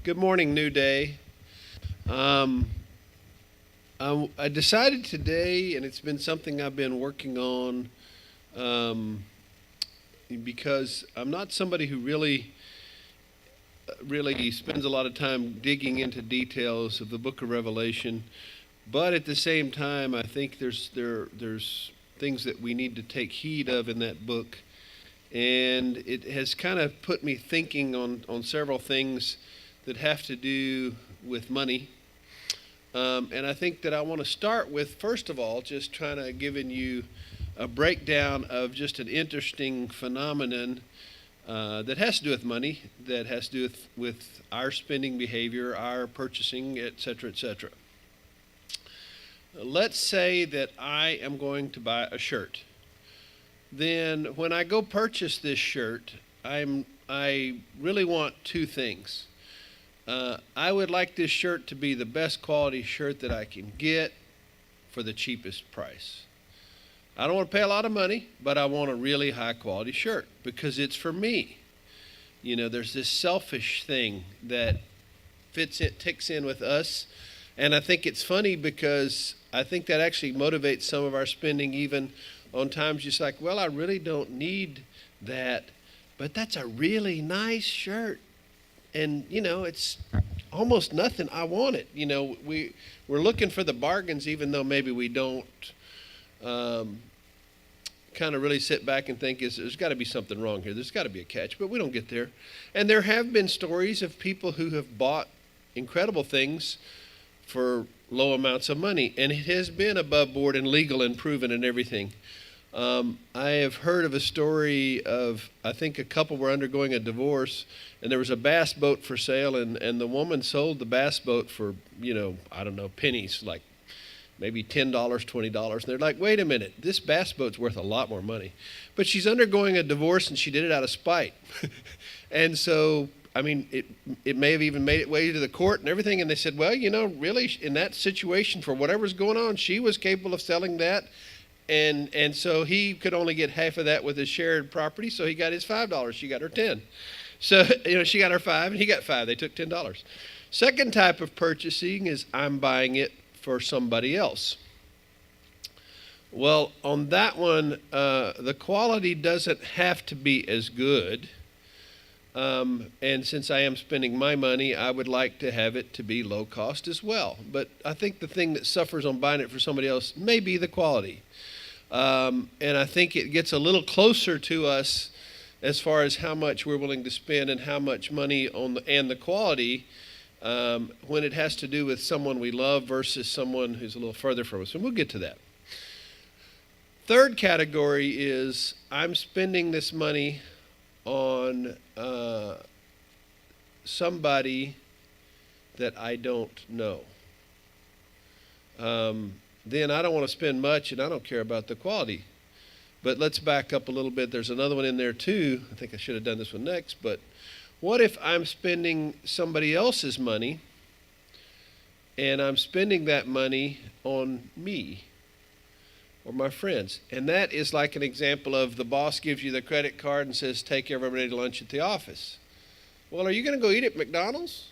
Good morning, New Day. Um, I decided today, and it's been something I've been working on um, because I'm not somebody who really spends a lot of time digging into details of the Book of Revelation. But at the same time, I think there's things that we need to take heed of in that book, and it has kind of put me thinking on several things that have to do with money. And I think that I want to start with, first of all, just trying to giving you a breakdown of just an interesting phenomenon that has to do with money, that has to do with our spending behavior, our purchasing, et cetera, et cetera. Let's say that I am going to buy a shirt. Then when I go purchase this shirt, I really want two things. I would like this shirt to be the best quality shirt that I can get for the cheapest price. I don't want to pay a lot of money, but I want a really high quality shirt because it's for me. You know, there's this selfish thing that ticks in with us. And I think it's funny because I think that actually motivates some of our spending, even on times just like, well, I really don't need that, but that's a really nice shirt. And, it's almost nothing. I want it. We're looking for the bargains, even though maybe we don't kind of really sit back and think, there's got to be something wrong here. There's got to be a catch, but we don't get there. And there have been stories of people who have bought incredible things for low amounts of money, and it has been above board and legal and proven and everything. I have heard of a story of, I think a couple were undergoing a divorce, and there was a bass boat for sale, and the woman sold the bass boat for, I don't know, pennies, like maybe $10, $20. And they're like, wait a minute, this bass boat's worth a lot more money. But she's undergoing a divorce, and she did it out of spite. And so, it may have even made its way to the court and everything, and they said, well, really, in that situation, for whatever's going on, she was capable of selling that. And so he could only get half of that with his shared property, so he got his $5. She got her 10. So, she got her 5 and he got 5. They took $10. Second type of purchasing is I'm buying it for somebody else. Well, on that one, the quality doesn't have to be as good. And since I am spending my money, I would like to have it to be low cost as well. But I think the thing that suffers on buying it for somebody else may be the quality. And I think it gets a little closer to us as far as how much we're willing to spend and how much money and the quality when it has to do with someone we love versus someone who's a little further from us. And we'll get to that. Third category is I'm spending this money on somebody that I don't know. Then I don't want to spend much and I don't care about the quality. But let's back up a little bit. There's another one in there too. I think I should have done this one next. But what if I'm spending somebody else's money and I'm spending that money on me or my friends? And that is like an example of the boss gives you the credit card and says, take everybody to lunch at the office. Well, are you going to go eat at McDonald's?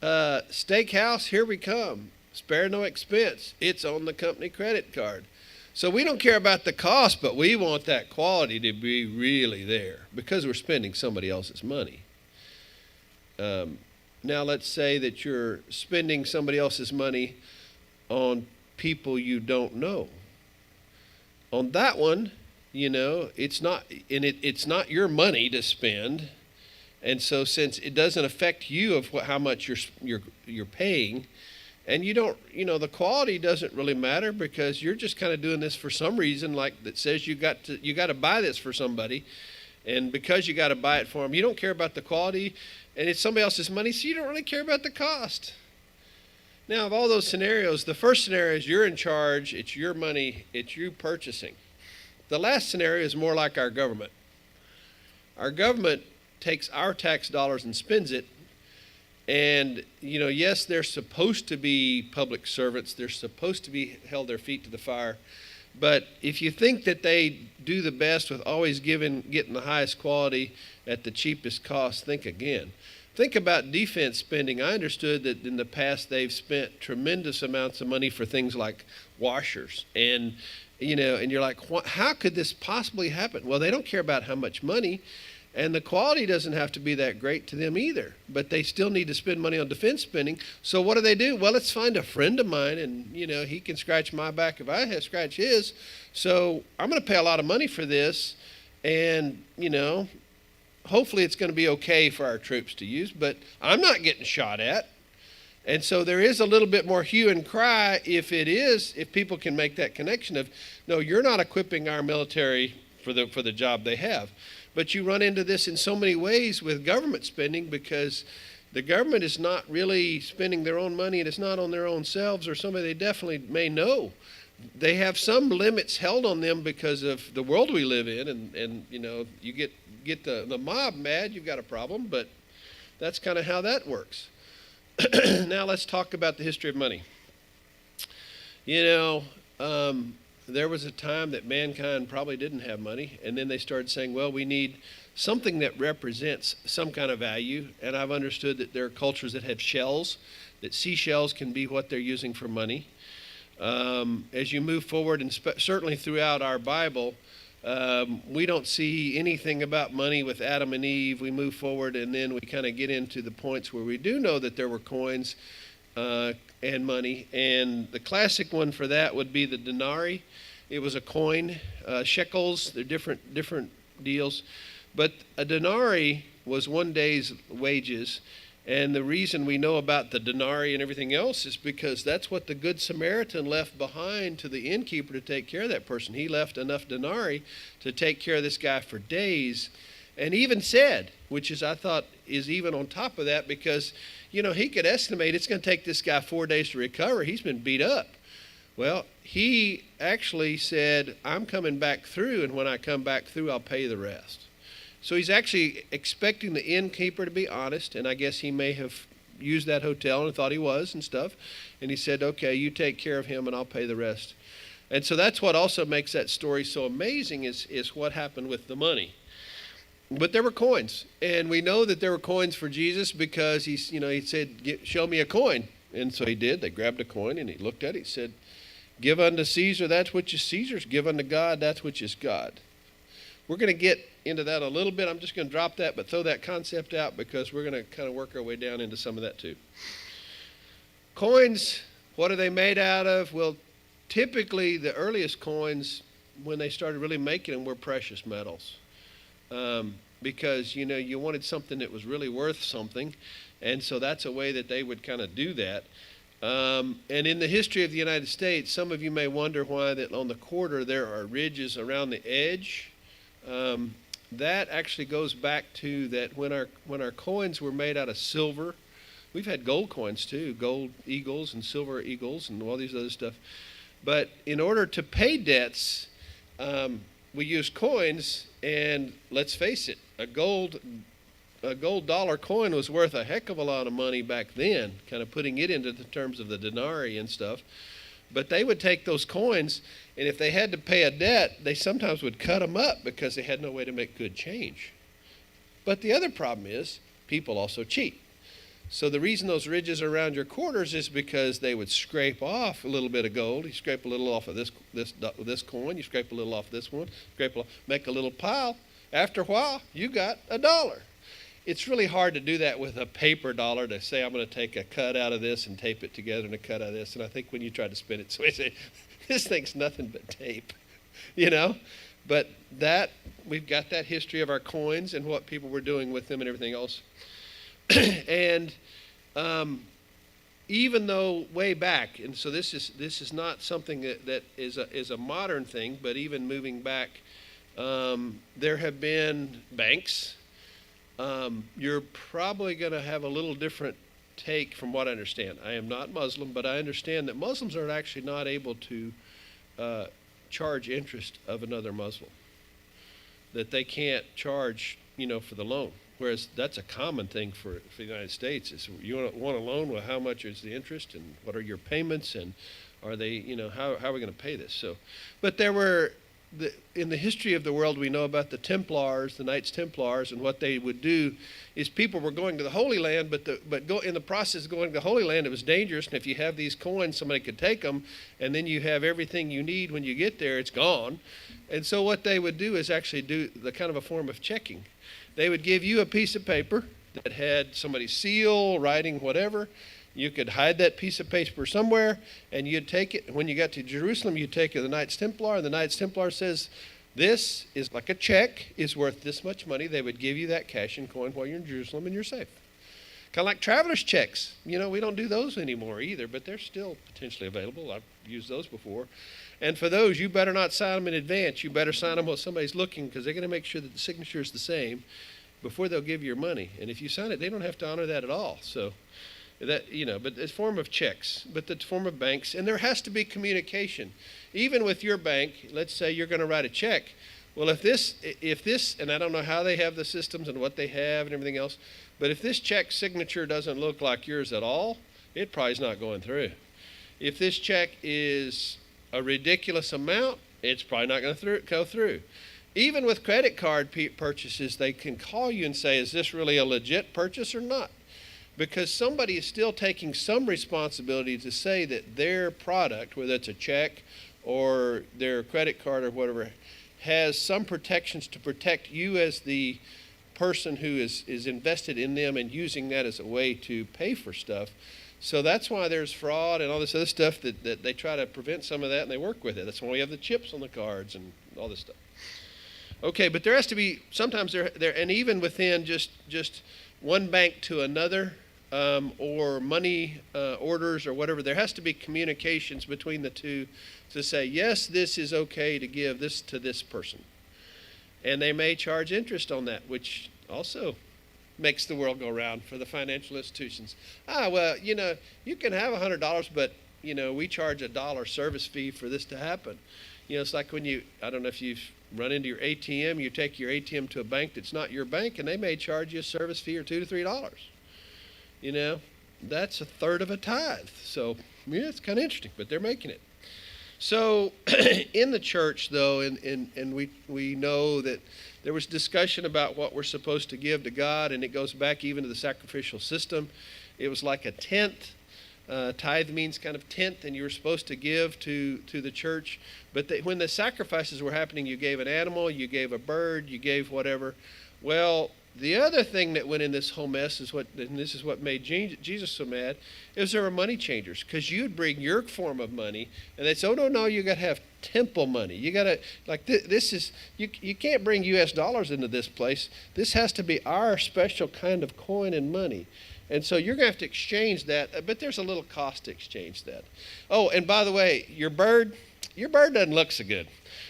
Steakhouse, here we come. Spare no expense. It's on the company credit card. So we don't care about the cost, but we want that quality to be really there because we're spending somebody else's money. Now let's say that you're spending somebody else's money on people you don't know. On that one, it's not your money to spend. And so since it doesn't affect you of how much you're paying, and you don't, the quality doesn't really matter because you're just kind of doing this for some reason, like that says you got to buy this for somebody, and because you got to buy it for them, you don't care about the quality, and it's somebody else's money, so you don't really care about the cost. Now, of all those scenarios, the first scenario is you're in charge, it's your money, it's you purchasing. The last scenario is more like our government. Our government takes our tax dollars and spends it. And, yes, they're supposed to be public servants. They're supposed to be held their feet to the fire. But if you think that they do the best with always getting the highest quality at the cheapest cost, think again. Think about defense spending. I understood that in the past they've spent tremendous amounts of money for things like washers. And, and you're like, how could this possibly happen? Well, they don't care about how much money. And the quality doesn't have to be that great to them either. But they still need to spend money on defense spending. So what do? Well, let's find a friend of mine, and, he can scratch my back if I have scratch his. So I'm going to pay a lot of money for this. And, hopefully it's going to be okay for our troops to use. But I'm not getting shot at. And so there is a little bit more hue and cry if people can make that connection of, no, you're not equipping our military for the job they have. But you run into this in so many ways with government spending, because the government is not really spending their own money, and it's not on their own selves or somebody they definitely may know. They have some limits held on them because of the world we live in, and you get the mob mad, you've got a problem, but that's kind of how that works. Now let's talk about the history of money. There was a time that mankind probably didn't have money, and then they started saying, well, we need something that represents some kind of value. And I've understood that there are cultures that have shells, that seashells can be what they're using for money. As you move forward, and certainly throughout our Bible, we don't see anything about money with Adam and Eve. We move forward, and then we kind of get into the points where we do know that there were coins and money. And the classic one for that would be the denarii. It was a coin. Shekels, they're different deals. But a denarii was one day's wages. And the reason we know about the denarii and everything else is because that's what the Good Samaritan left behind to the innkeeper to take care of that person. He left enough denarii to take care of this guy for days. And even said, which is I thought is even on top of that, because, he could estimate it's going to take this guy 4 days to recover. He's been beat up. Well, he actually said, I'm coming back through, and when I come back through, I'll pay the rest. So he's actually expecting the innkeeper to be honest, and I guess he may have used that hotel and thought he was and stuff. And he said, okay, you take care of him and I'll pay the rest. And so that's what also makes that story so amazing is what happened with the money. But there were coins, and we know that there were coins for Jesus because he said, show me a coin. And so he did. They grabbed a coin, and he looked at it. He said, give unto Caesar that which is Caesar's, give unto God that which is God. We're going to get into that a little bit. I'm just going to drop that, but throw that concept out because we're going to kind of work our way down into some of that too. Coins, what are they made out of? Well, typically the earliest coins, when they started really making them, were precious metals. Because, you wanted something that was really worth something. And so that's a way that they would kind of do that. And in the history of the United States, some of you may wonder why that on the quarter there are ridges around the edge. That actually goes back to that when our coins were made out of silver. We've had gold coins too, gold eagles and silver eagles and all these other stuff. But in order to pay debts, we used coins, and let's face it, a gold dollar coin was worth a heck of a lot of money back then, kind of putting it into the terms of the denarii and stuff. But they would take those coins, and if they had to pay a debt, they sometimes would cut them up because they had no way to make good change. But the other problem is people also cheat. So the reason those ridges are around your quarters is because they would scrape off a little bit of gold. You scrape a little off of this coin. You scrape a little off this one. Make a little pile. After a while, you got $1. It's really hard to do that with a paper dollar, to say I'm going to take a cut out of this and tape it together and a cut out of this. And I think when you try to spin it, so we say, this thing's nothing but tape, But we've got that history of our coins and what people were doing with them and everything else. And even though way back, and so this is not something that is a modern thing, but even moving back, there have been banks. You're probably going to have a little different take from what I understand. I am not Muslim, but I understand that Muslims are actually not able to charge interest of another Muslim. That they can't charge, for the loan. Whereas that's a common thing for the United States. Is you want a loan, well, how much is the interest and what are your payments and Are they, how are we going to pay this? So, but there were, in the history of the world, we know about the Templars, the Knights Templars, and what they would do is people were going to the Holy Land, but in the process of going to the Holy Land, it was dangerous. And if you have these coins, somebody could take them, and then you have everything you need when you get there. It's gone. And so what they would do is actually do the kind of a form of checking. They would give you a piece of paper that had somebody's seal, writing, whatever. You could hide that piece of paper somewhere, and you'd take it. When you got to Jerusalem, you'd take it to the Knights Templar, and the Knights Templar says, this is like a check, is worth this much money. They would give you that cash and coin while you're in Jerusalem, and you're safe. Kind of like traveler's checks. We don't do those anymore either, but they're still potentially available. I've used those before. And for those, you better not sign them in advance. You better sign them while somebody's looking, because they're going to make sure that the signature is the same before they'll give you your money. And if you sign it, they don't have to honor that at all. So that, but it's a form of checks, but it's a form of banks. And there has to be communication. Even with your bank, let's say you're going to write a check. Well, if this, and I don't know how they have the systems and what they have and everything else, but if this check signature doesn't look like yours at all, it probably is not going through. If this check is a ridiculous amount, it's probably not going to go through. Even with credit card purchases, they can call you and say, is this really a legit purchase or not? Because somebody is still taking some responsibility to say that their product, whether it's a check or their credit card or whatever, has some protections to protect you as the person who is invested in them and using that as a way to pay for stuff. So that's why there's fraud and all this other stuff that they try to prevent some of that, and they work with it. That's why we have the chips on the cards and all this stuff. Okay, but there has to be, sometimes there and even within just one bank to another, or money orders or whatever, there has to be communications between the two to say, yes, this is okay to give this to this person. And they may charge interest on that, which also makes the world go round for the financial institutions. Well, you can have $100, but, we charge $1 service fee for this to happen. It's like when I don't know if you've run into your ATM, you take your ATM to a bank that's not your bank, and they may charge you a service fee of $2 to $3. That's a third of a tithe. So, it's kind of interesting, but they're making it. So, in the church, though, and we know that there was discussion about what we're supposed to give to God, and it goes back even to the sacrificial system. It was like a tenth. Tithe means kind of tenth, and you were supposed to give to the church. But when the sacrifices were happening, you gave an animal, you gave a bird, you gave whatever. Well, the other thing that went in this whole mess and this is what made Jesus so mad, is there were money changers. Because you'd bring your form of money, and they'd say, oh, no, you got to have temple money. You got to, like, this is, you can't bring U.S. dollars into this place. This has to be our special kind of coin and money. And so you're going to have to exchange that, but there's a little cost to exchange that. Oh, and by the way, your bird doesn't look so good.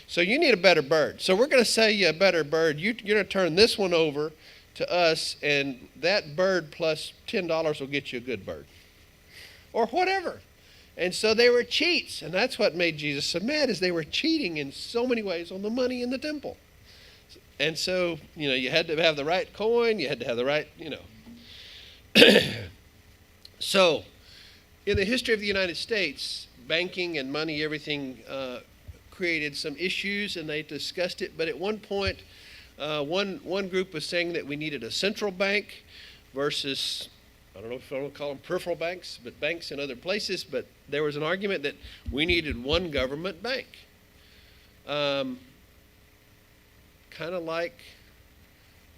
So you need a better bird. So we're going to sell you a better bird. You're going to turn this one over to us, and that bird plus $10 will get you a good bird. Or whatever. And so they were cheats, and that's what made Jesus so mad, is they were cheating in so many ways on the money in the temple. And so, you had to have the right coin, you had to have the right, So, in the history of the United States, banking and money, everything created some issues, and they discussed it. But at one point, one group was saying that we needed a central bank versus, I don't know if I want to call them peripheral banks, but banks in other places. But there was an argument that we needed one government bank. Kind of like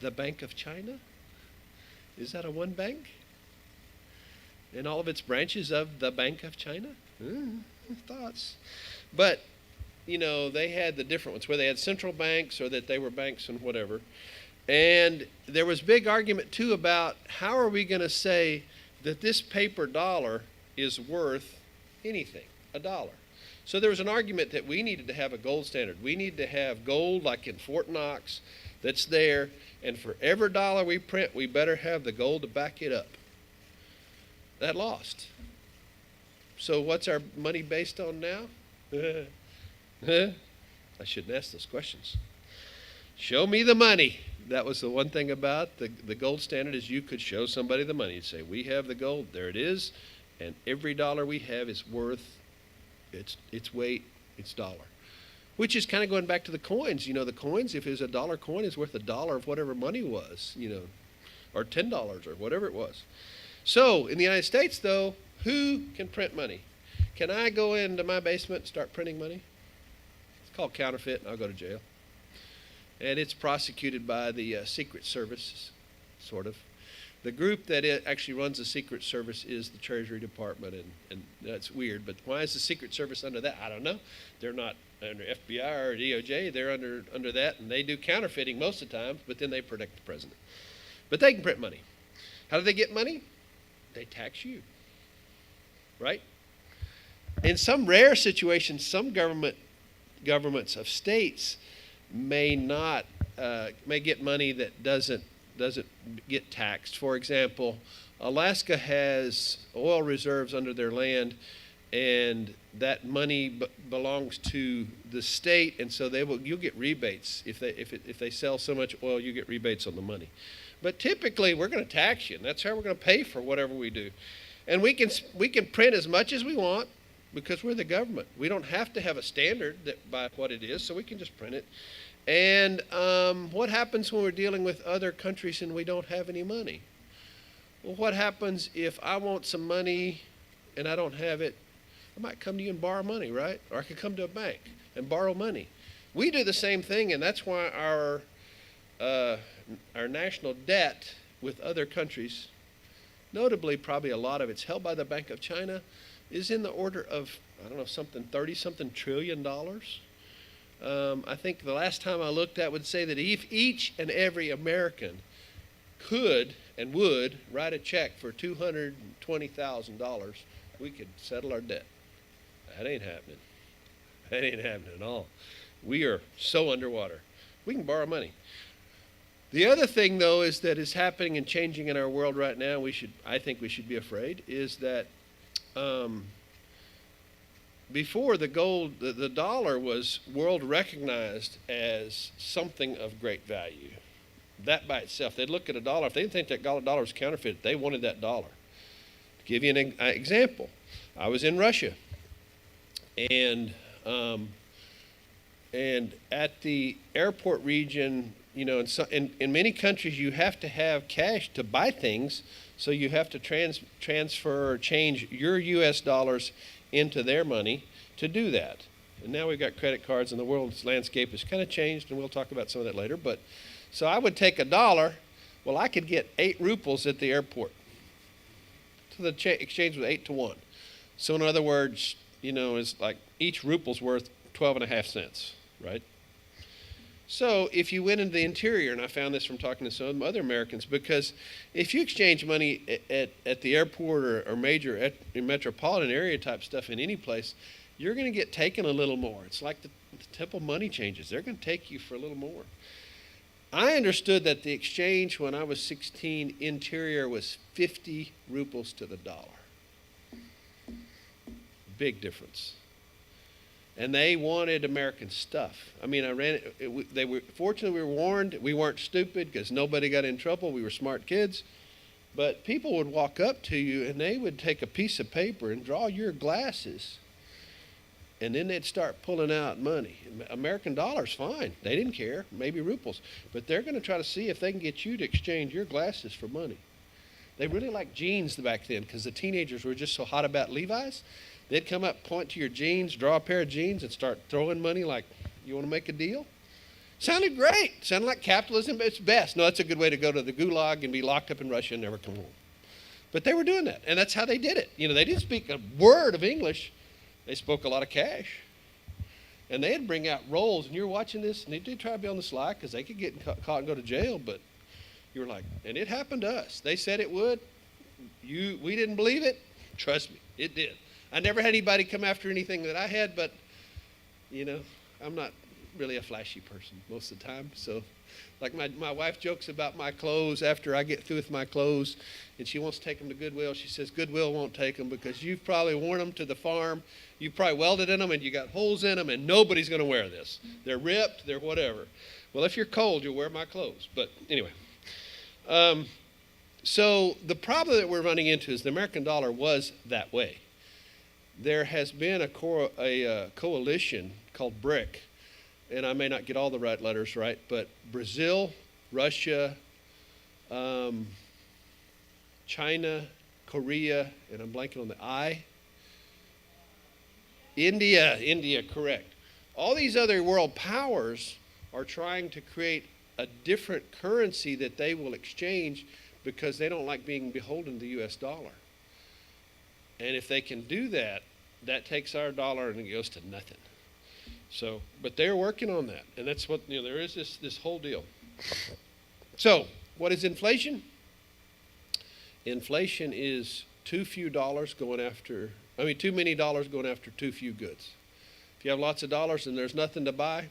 the Bank of China. Is that a one bank? And all of its branches of the Bank of China? Thoughts. But, they had the different ones, where they had central banks or that they were banks and whatever. And there was big argument, too, about how are we going to say that this paper dollar is worth anything, $1. So there was an argument that we needed to have a gold standard. We need to have gold like in Fort Knox that's there. And for every dollar we print, we better have the gold to back it up. That lost. So what's our money based on now? I shouldn't ask those questions. Show me the money. That was the one thing about the gold standard, is you could show somebody the money. You'd say, we have the gold. There it is. And every dollar we have is worth Its weight, its dollar. Which is kind of going back to the coins. The coins, if it's a dollar coin, is worth a dollar of whatever money was, or $10 or whatever it was. So in the United States, though, who can print money? Can I go into my basement and start printing money? It's called counterfeit, and I'll go to jail. And it's prosecuted by the Secret Service, sort of. The group that actually runs the Secret Service is the Treasury Department, and that's weird. But why is the Secret Service under that? I don't know. They're not under FBI or DOJ. They're under that, and they do counterfeiting most of the time, but then they protect the president. But they can print money. How do they get money? They tax you, right? In some rare situations, some governments of states may get money that doesn't get taxed. For example, Alaska has oil reserves under their land, and that money belongs to the state, and so you'll get rebates if they sell so much oil. You get rebates on the money. But typically, we're going to tax you, and that's how we're going to pay for whatever we do. And we can print as much as we want because we're the government. We don't have to have a standard by what it is, so we can just print it. And what happens when we're dealing with other countries and we don't have any money? Well, what happens if I want some money and I don't have it? I might come to you and borrow money, right? Or I could come to a bank and borrow money. We do the same thing, and that's why our national debt with other countries, notably probably a lot of it's held by the Bank of China, is in the order of, 30-something trillion dollars. I think the last time I looked at would say that if each and every American could and would write a check for $220,000, we could settle our debt. That ain't happening. That ain't happening at all. We are so underwater. We can borrow money. The other thing, though, is that is happening and changing in our world right now, I think we should be afraid, is that before the dollar was world recognized as something of great value. That by itself, they'd look at a dollar. If they didn't think that dollar was counterfeit, they wanted that dollar. To give you an example, I was in Russia, and at the airport region, in many countries you have to have cash to buy things, so you have to transfer or change your U.S. dollars into their money to do that. And now we've got credit cards, and the world's landscape has kind of changed, and we'll talk about some of that later. But so I would take $1. Well, I could get 8 rubles at the airport. So the exchange was 8 to 1. So in other words, it's like each ruple's worth 12.5 cents, right? So if you went into the interior, and I found this from talking to some other Americans, because if you exchange money at the airport or major metropolitan area type stuff in any place, you're going to get taken a little more. It's like the temple money changes. They're going to take you for a little more. I understood that the exchange when I was 16 interior was 50 rubles to the dollar. Big difference. And they wanted American stuff. I mean, fortunately we were warned. We weren't stupid because nobody got in trouble. We were smart kids. But people would walk up to you and they would take a piece of paper and draw your glasses. And then they'd start pulling out money. American dollars, fine. They didn't care, maybe rubles. But they're going to try to see if they can get you to exchange your glasses for money. They really liked jeans back then because the teenagers were just so hot about Levi's. They'd come up, point to your jeans, draw a pair of jeans, and start throwing money like, you want to make a deal? Sounded great. Sounded like capitalism at its best. No, that's a good way to go to the gulag and be locked up in Russia and never come home. But they were doing that, and that's how they did it. They didn't speak a word of English. They spoke a lot of cash. And they'd bring out rolls, and you're watching this, and they did try to be on the sly because they could get caught and go to jail, but you were like, and it happened to us. They said it would. We didn't believe it. Trust me, it did. I never had anybody come after anything that I had, but, I'm not really a flashy person most of the time. So, like my wife jokes about my clothes after I get through with my clothes, and she wants to take them to Goodwill. She says, Goodwill won't take them because you've probably worn them to the farm. You probably welded in them, and you got holes in them, and nobody's going to wear this. They're ripped. They're whatever. Well, if you're cold, you'll wear my clothes. But anyway. So the problem that we're running into is the American dollar was that way. there has been a coalition called BRIC, and I may not get all the right letters right, but Brazil, Russia, China, Korea, and I'm blanking on the I. India, correct. All these other world powers are trying to create a different currency that they will exchange because they don't like being beholden to the U.S. dollar. And if they can do that, that takes our dollar and it goes to nothing. So, but they're working on that, and that's what, there is this whole deal. So, what is inflation? Inflation is too many dollars going after too few goods. If you have lots of dollars and there's nothing to buy,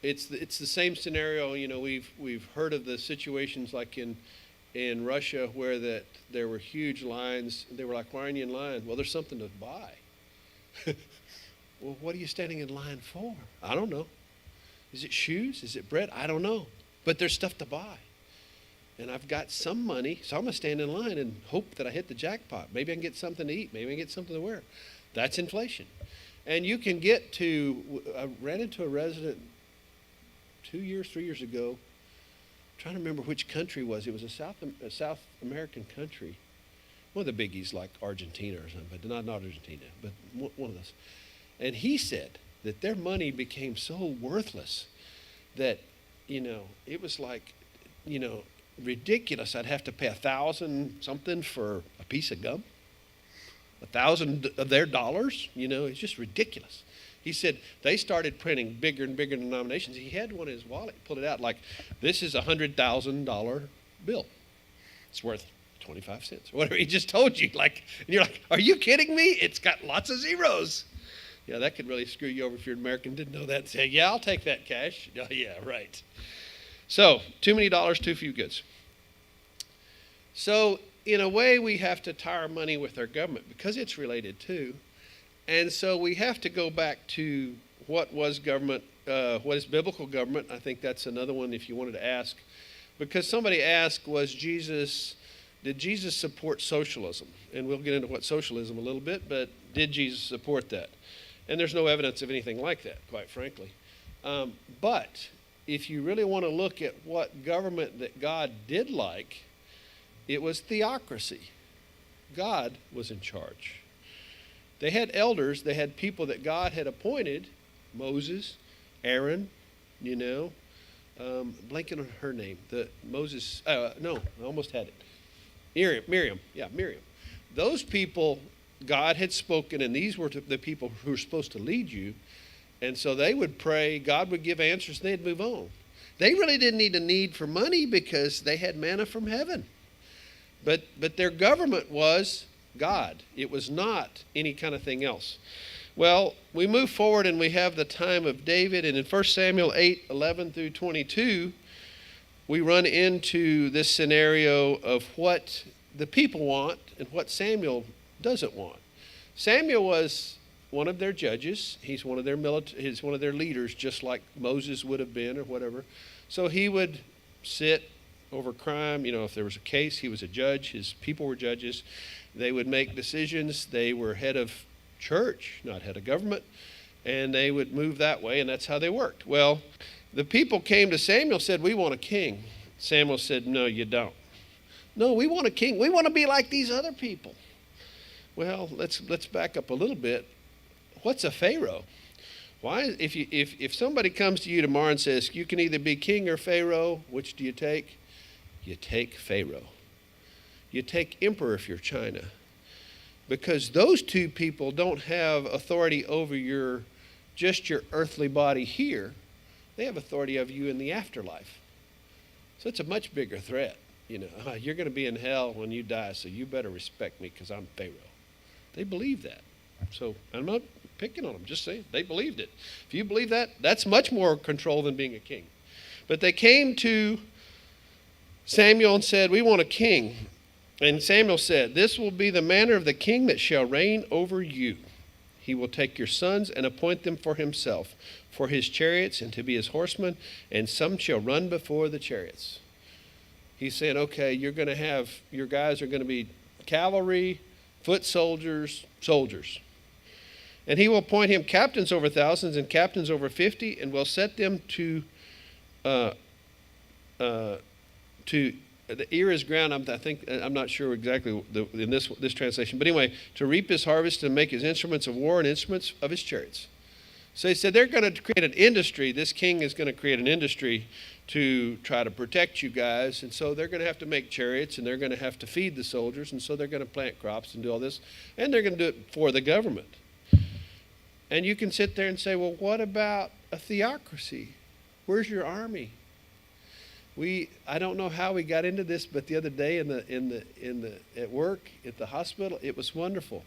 it's the same scenario. We've heard of the situations like in Russia where there were huge lines. They were like, why aren't you in line? Well, there's something to buy. Well, what are you standing in line for? I don't know. Is it shoes? Is it bread? I don't know. But there's stuff to buy. And I've got some money, so I'm going to stand in line and hope that I hit the jackpot. Maybe I can get something to eat. Maybe I can get something to wear. That's inflation. And you can get to, I ran into a resident 3 years ago. I'm trying to remember which country it was. It was a South American country. One of the biggies like Argentina or something, but not Argentina, but one of those. And he said that their money became so worthless that, it was like, ridiculous. I'd have to pay $1,000 something for a piece of gum. $1,000 of their dollars. It's just ridiculous. He said they started printing bigger and bigger denominations. He had one in his wallet, pulled it out like, this is a $100,000 bill. It's worth 25 cents or whatever. He just told you, and you're like, are you kidding me? It's got lots of zeros. Yeah, that could really screw you over if you're an American, didn't know that, and say, yeah, I'll take that cash. Oh, yeah, right. So, too many dollars, too few goods. So, in a way, we have to tie our money with our government because it's related too. And so we have to go back to what was government, what is biblical government. I think that's another one if you wanted to ask. Because somebody asked, did Jesus support socialism? And we'll get into what socialism a little bit, but did Jesus support that? And there's no evidence of anything like that, quite frankly. But if you really want to look at what government that God did like, it was theocracy. God was in charge. They had elders, they had people that God had appointed, Moses, Aaron, blanking on her name, I almost had it. Miriam. Those people, God had spoken, and these were the people who were supposed to lead you. And so they would pray, God would give answers, and they'd move on. They really didn't need a need for money because they had manna from heaven. But their government was God. It was not any kind of thing else. Well, we move forward and we have the time of David. And in 1 Samuel 8:11 through 22, we run into this scenario of what the people want and what Samuel doesn't want. Samuel was one of their judges. He's one of their he's one of their leaders, just like Moses would have been or whatever. So he would sit over crime. If there was a case, he was a judge. His people were judges. They would make decisions. They were head of church, not head of government, and they would move that way, and that's how they worked. Well, the people came to Samuel, said, we want a king. Samuel said, no, you don't. No, we want a king. We want to be like these other people. Well, let's back up a little bit. What's a Pharaoh? Why, if somebody comes to you tomorrow and says, you can either be king or Pharaoh, which do you take? You take Pharaoh. You take emperor if you're China. Because those two people don't have authority over just your earthly body here. They have authority over you in the afterlife. So it's a much bigger threat. You're going to be in hell when you die, so you better respect me because I'm Pharaoh. They believe that. So I'm not picking on them, just saying. They believed it. If you believe that, that's much more control than being a king. But they came to Samuel and said, we want a king. And Samuel said, this will be the manner of the king that shall reign over you. He will take your sons and appoint them for himself, for his chariots and to be his horsemen, and some shall run before the chariots. He's saying, okay, your guys are going to be cavalry, foot soldiers, soldiers. And he will appoint him captains over thousands and captains over 50, and will set them to the ear is ground. I'm not sure exactly in this translation, but anyway, to reap his harvest and make his instruments of war and instruments of his chariots. So he said they're going to create an industry. This king is going to create an industry to try to protect you guys, and so they're going to have to make chariots, and they're going to have to feed the soldiers, and so they're going to plant crops and do all this, and they're going to do it for the government. And you can sit there and say, well, what about a theocracy? Where's your army? I don't know how we got into this, but the other day at work at the hospital, it was wonderful,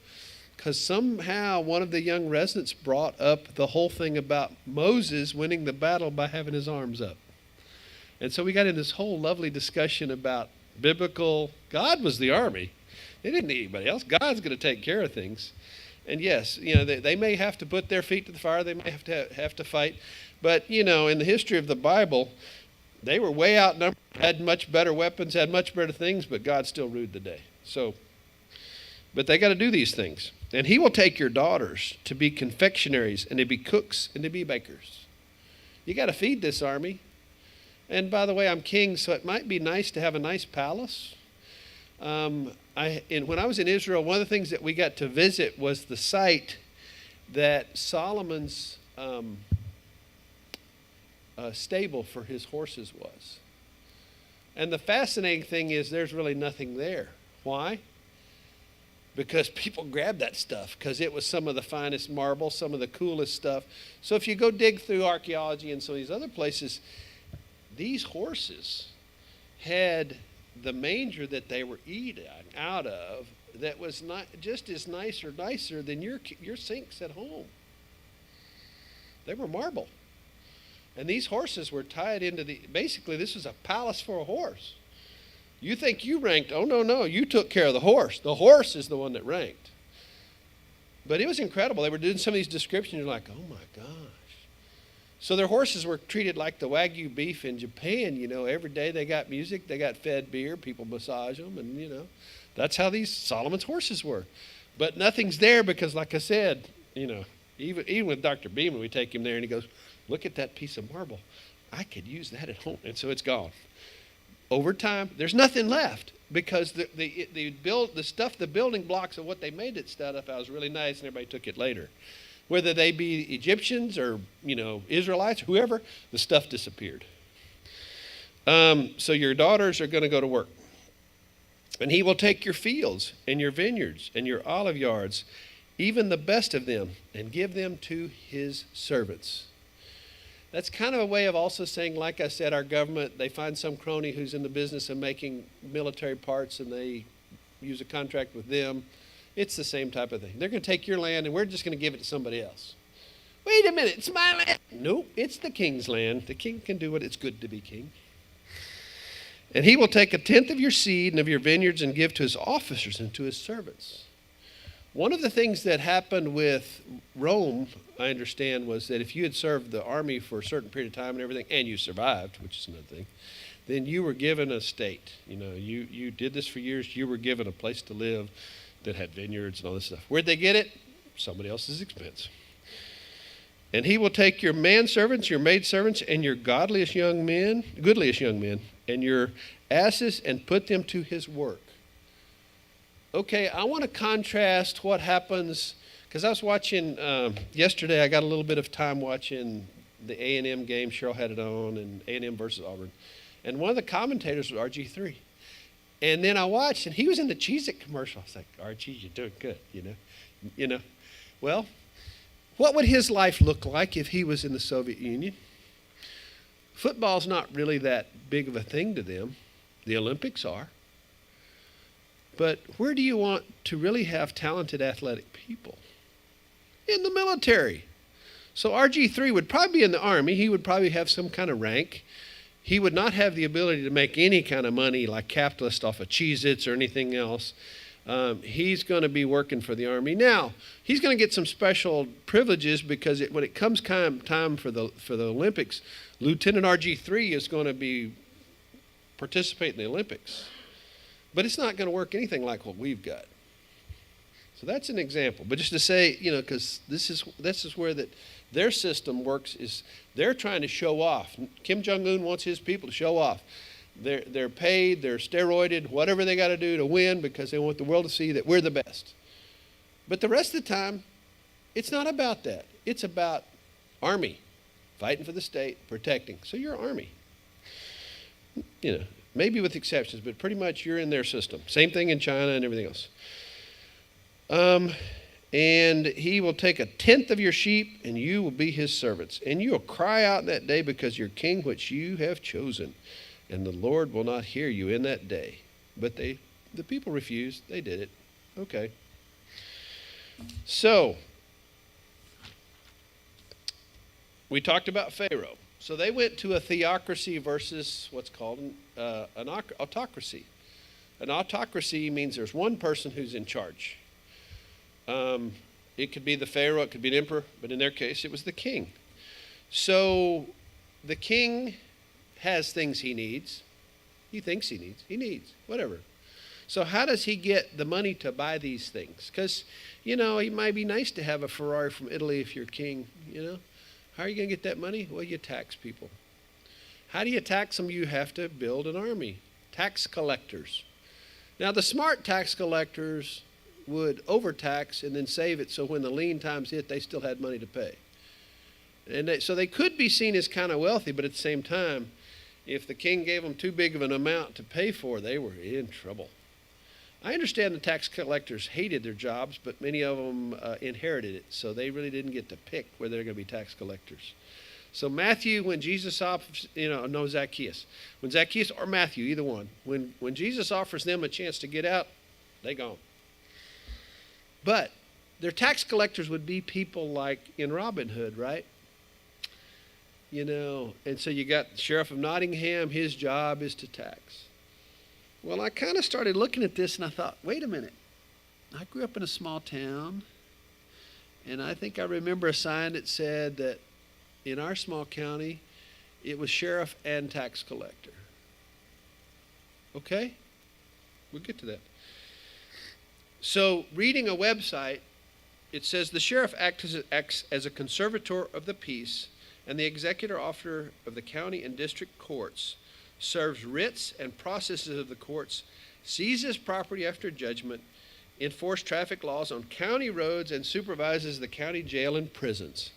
because somehow one of the young residents brought up the whole thing about Moses winning the battle by having his arms up. And so we got in this whole lovely discussion about biblical. God was the army. They didn't need anybody else. God's going to take care of things. And yes, they may have to put their feet to the fire. They may have to fight. But, in the history of the Bible, they were way outnumbered, had much better weapons, had much better things, but God still ruled the day. But they got to do these things. And he will take your daughters to be confectionaries and to be cooks and to be bakers. You got to feed this army. And by the way, I'm king, so it might be nice to have a nice palace. When I was in Israel, one of the things that we got to visit was the site that Solomon's stable for his horses was. And the fascinating thing is there's really nothing there. Why? Because people grabbed that stuff, because it was some of the finest marble, some of the coolest stuff. So if you go dig through archaeology and some of these other places, these horses had the manger that they were eating out of that was not just as nicer than your sinks at home. They were marble. And these horses were tied into basically this was a palace for a horse. You think you ranked, oh no, you took care of the horse. The horse is the one that ranked. But it was incredible. They were doing some of these descriptions, you're like, oh my gosh. So their horses were treated like the Wagyu beef in Japan. Every day they got music, they got fed beer, people massage them, and that's how these Solomon's horses were. But nothing's there because, like I said, even with Dr. Beeman, we take him there and he goes, look at that piece of marble. I could use that at home. And so it's gone. Over time, there's nothing left because the building blocks of what they made it out of was really nice, and everybody took it later. Whether they be Egyptians or, Israelites, whoever, the stuff disappeared. So your daughters are going to go to work. And he will take your fields and your vineyards and your olive yards, even the best of them, and give them to his servants. That's kind of a way of also saying, like I said, our government, they find some crony who's in the business of making military parts and they use a contract with them. It's the same type of thing. They're going to take your land and we're just going to give it to somebody else. Wait a minute, it's my land. Nope, it's the king's land. The king can do what it's good to be king. And he will take 1/10 of your seed and of your vineyards and give to his officers and to his servants. One of the things that happened with Rome, I understand, was that if you had served the army for a certain period of time and everything, and you survived, which is another thing, then you were given a state. You did this for years. You were given a place to live that had vineyards and all this stuff. Where'd they get it? Somebody else's expense. And he will take your manservants, your maidservants, and your goodliest young men, and your asses, and put them to his work. Okay, I want to contrast what happens, because I was watching, yesterday I got a little bit of time watching the A&M game. Cheryl had it on, and A&M versus Auburn. And one of the commentators was RG3. And then I watched, and he was in the Cheez-It commercial. I was like, RG, you're doing good, Well, what would his life look like if he was in the Soviet Union? Football's not really that big of a thing to them. The Olympics are. But where do you want to really have talented athletic people? In the military. So RG3 would probably be in the Army. He would probably have some kind of rank. He would not have the ability to make any kind of money like capitalist off of Cheez-Its or anything else. He's going to be working for the Army. Now, he's going to get some special privileges because when it comes time for the Olympics, Lieutenant RG3 is going to be participating in the Olympics. But it's not going to work anything like what we've got. So that's an example. But just to say, because this is where their system works, is they're trying to show off. Kim Jong-un wants his people to show off. They're paid, they're steroided, whatever they got to do to win, because they want the world to see that we're the best. But the rest of the time, it's not about that. It's about army, fighting for the state, protecting. So you're army. Maybe with exceptions, but pretty much you're in their system. Same thing in China and everything else. And he will take 1/10 of your sheep, and you will be his servants. And you will cry out in that day because your king which you have chosen. And the Lord will not hear you in that day. But the people refused. They did it. Okay. So, we talked about Pharaoh. So they went to a theocracy versus what's called an autocracy. An autocracy means there's one person who's in charge. It could be the Pharaoh, it could be an emperor, but in their case, it was the king. So the king has things he needs. He thinks he needs, whatever. So how does he get the money to buy these things? Because, it might be nice to have a Ferrari from Italy if you're king, How are you going to get that money? Well, you tax people. How do you tax them? You have to build an army. Tax collectors. Now, the smart tax collectors would overtax and then save it so when the lean times hit, they still had money to pay. And so they could be seen as kind of wealthy, but at the same time, if the king gave them too big of an amount to pay for, they were in trouble. I understand the tax collectors hated their jobs, but many of them inherited it, so they really didn't get to pick where they're going to be tax collectors. So Matthew, when Jesus offers, Zacchaeus. When Zacchaeus or Matthew, either one, when Jesus offers them a chance to get out, they gone. But their tax collectors would be people like in Robin Hood, right? And so you got the Sheriff of Nottingham, his job is to tax. Well, I kind of started looking at this and I thought, wait a minute. I grew up in a small town, and I think I remember a sign that said that in our small county, it was sheriff and tax collector. Okay? We'll get to that. So, reading a website, it says the sheriff acts as a conservator of the peace, and the executive officer of the county and district courts serves writs and processes of the courts, seizes property after judgment, enforces traffic laws on county roads, and supervises the county jail and prisons.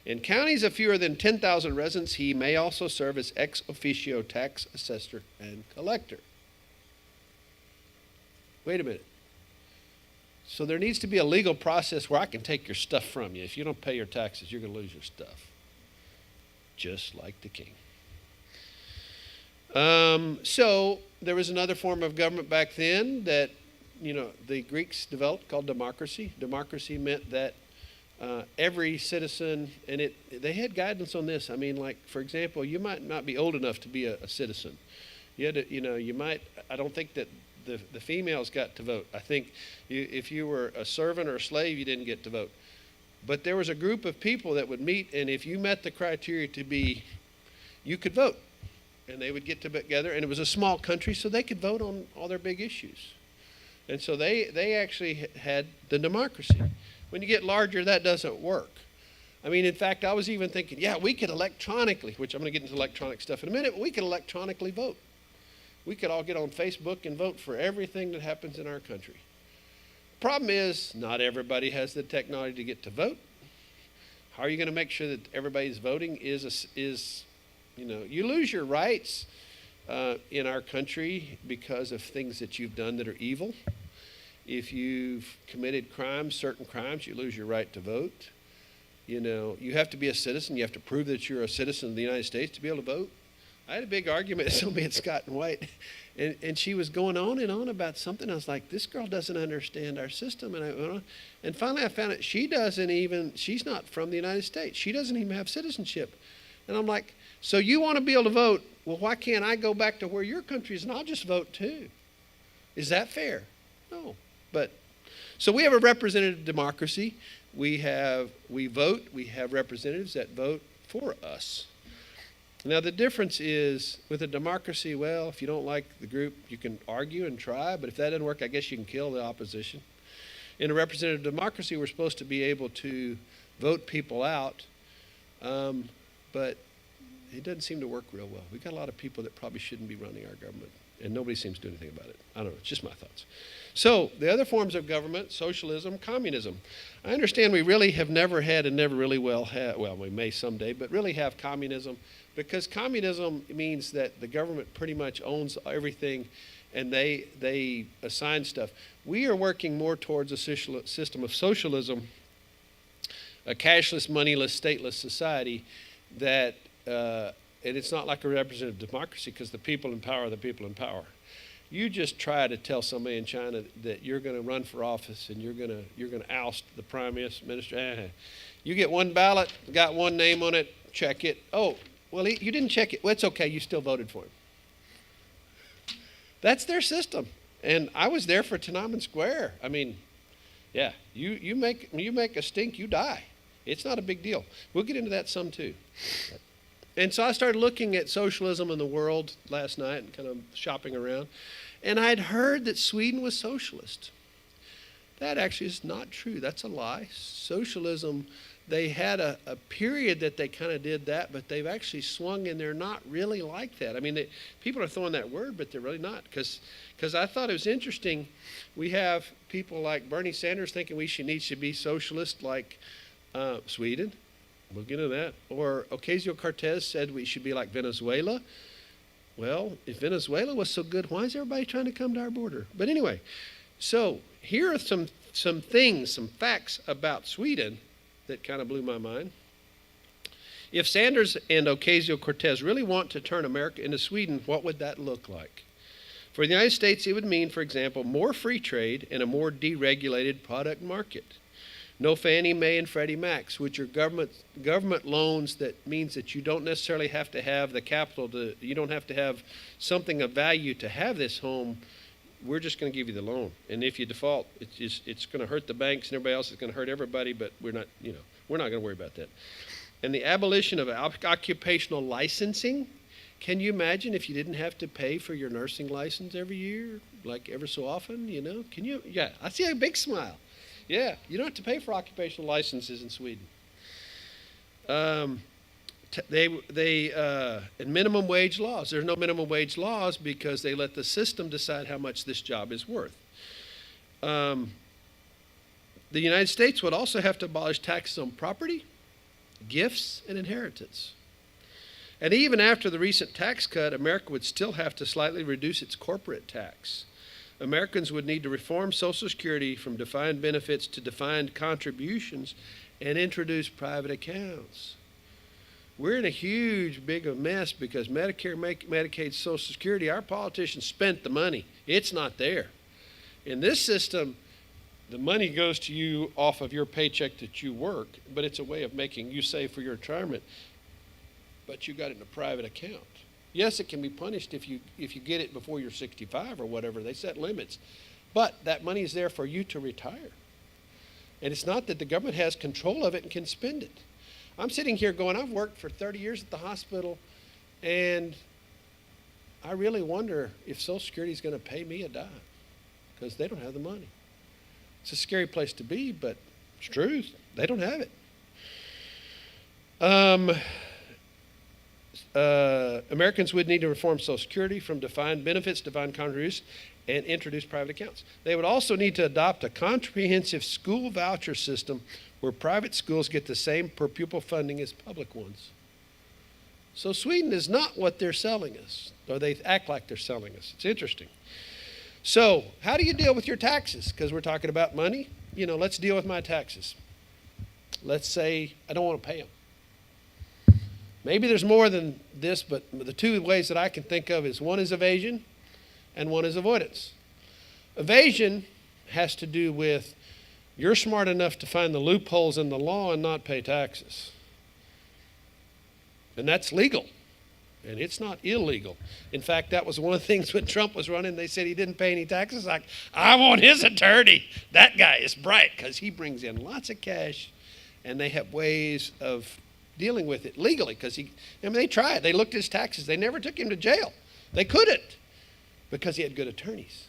In counties of fewer than 10,000 residents, he may also serve as ex officio tax assessor and collector. Wait a minute. So there needs to be a legal process where I can take your stuff from you. If you don't pay your taxes, you're going to lose your stuff. Just like the king. So there was another form of government back then that, the Greeks developed called democracy. Democracy meant that every citizen, and they had guidance on this. I mean, like, for example, you might not be old enough to be a citizen. You had to, I don't think that the females got to vote. I think if you were a servant or a slave, you didn't get to vote. But there was a group of people that would meet, and if you met the criteria to be, you could vote. And they would get together, and it was a small country, so they could vote on all their big issues. And so they actually had the democracy. When you get larger, that doesn't work. I mean, in fact, I was even thinking, we could electronically, which I'm going to get into electronic stuff in a minute, but we could electronically vote. We could all get on Facebook and vote for everything that happens in our country. Problem is, not everybody has the technology to get to vote. How are you going to make sure that everybody's voting is you lose your rights in our country because of things that you've done that are evil. If you've committed crimes, certain crimes, you lose your right to vote. You have to be a citizen. You have to prove that you're a citizen of the United States to be able to vote. I had a big argument with somebody at Scott and White, and she was going on and on about something. I was like, this girl doesn't understand our system. And finally I found out she's not from the United States. She doesn't even have citizenship. And I'm like, so you want to be able to vote? Well, why can't I go back to where your country is and I'll just vote too? Is that fair? No. So we have a representative democracy. We vote. We have representatives that vote for us. Now, the difference is with a democracy, well, if you don't like the group, you can argue and try, but if that doesn't work, I guess you can kill the opposition. In a representative democracy, we're supposed to be able to vote people out, but it doesn't seem to work real well. We've got a lot of people that probably shouldn't be running our government, and nobody seems to do anything about it. I don't know, it's just my thoughts. So the other forms of government, socialism, communism. I understand we really have never had and never really well, we may someday, but really have communism, because communism means that the government pretty much owns everything and they assign stuff. We are working more towards a system of socialism, a cashless, moneyless, stateless society that, and it's not like a representative democracy because the people in power are the people in power. You just try to tell somebody in China that you're going to run for office and you're going to oust the prime minister. You get one ballot, got one name on it, check it. Oh, well, you didn't check it. Well, it's okay. You still voted for him. That's their system. And I was there for Tiananmen Square. I mean, yeah, you make a stink, you die. It's not a big deal. We'll get into that some too. And so I started looking at socialism in the world last night and kind of shopping around. And I'd heard that Sweden was socialist. That actually is not true. That's a lie. Socialism, they had a period that they kind of did that, but they've actually swung and they're not really like that. I mean, people are throwing that word, but they're really not. Because I thought it was interesting. We have people like Bernie Sanders thinking we need to be socialist like Sweden. We'll get into that. Or Ocasio-Cortez said we should be like Venezuela. Well, if Venezuela was so good, why is everybody trying to come to our border? But anyway, so here are some things, some facts about Sweden that kind of blew my mind. If Sanders and Ocasio-Cortez really want to turn America into Sweden, what would that look like? For the United States, it would mean, for example, more free trade and a more deregulated product market. No Fannie Mae and Freddie Macs, which are government loans that means that you don't necessarily have to have the capital you don't have to have something of value to have this home. We're just going to give you the loan. And if you default, it's going to hurt the banks and everybody else. It's going to hurt everybody, but we're not going to worry about that. And the abolition of occupational licensing. Can you imagine if you didn't have to pay for your nursing license every year, like ever so often, Can you? Yeah, I see a big smile. Yeah, you don't have to pay for occupational licenses in Sweden. And minimum wage laws. There's no minimum wage laws because they let the system decide how much this job is worth. The United States would also have to abolish taxes on property, gifts, and inheritance. And even after the recent tax cut, America would still have to slightly reduce its corporate tax. Americans would need to reform Social Security from defined benefits to defined contributions and introduce private accounts. We're in a huge, big mess because Medicare, Medicaid, Social Security, our politicians spent the money. It's not there. In this system, the money goes to you off of your paycheck that you work, but it's a way of making you save for your retirement, but you got it in a private account. Yes, it can be punished if you get it before you're 65 or whatever. They set limits. But that money is there for you to retire. And it's not that the government has control of it and can spend it. I'm sitting here going, I've worked for 30 years at the hospital, and I really wonder if Social Security is going to pay me a dime because they don't have the money. It's a scary place to be, but it's truth. They don't have it. Americans would need to reform Social Security from defined benefits, defined contributions, and introduce private accounts. They would also need to adopt a comprehensive school voucher system where private schools get the same per pupil funding as public ones. So Sweden is not what they're selling us, or they act like they're selling us. It's interesting. So how do you deal with your taxes? Because we're talking about money. Let's deal with my taxes. Let's say I don't want to pay them. Maybe there's more than this, but the two ways that I can think of is one is evasion and one is avoidance. Evasion has to do with you're smart enough to find the loopholes in the law and not pay taxes. And that's legal. And it's not illegal. In fact, that was one of the things when Trump was running. They said he didn't pay any taxes. Like, I want his attorney. That guy is bright because he brings in lots of cash, and they have ways of dealing with it legally because they tried. They looked at his taxes. They never took him to jail. They couldn't because he had good attorneys.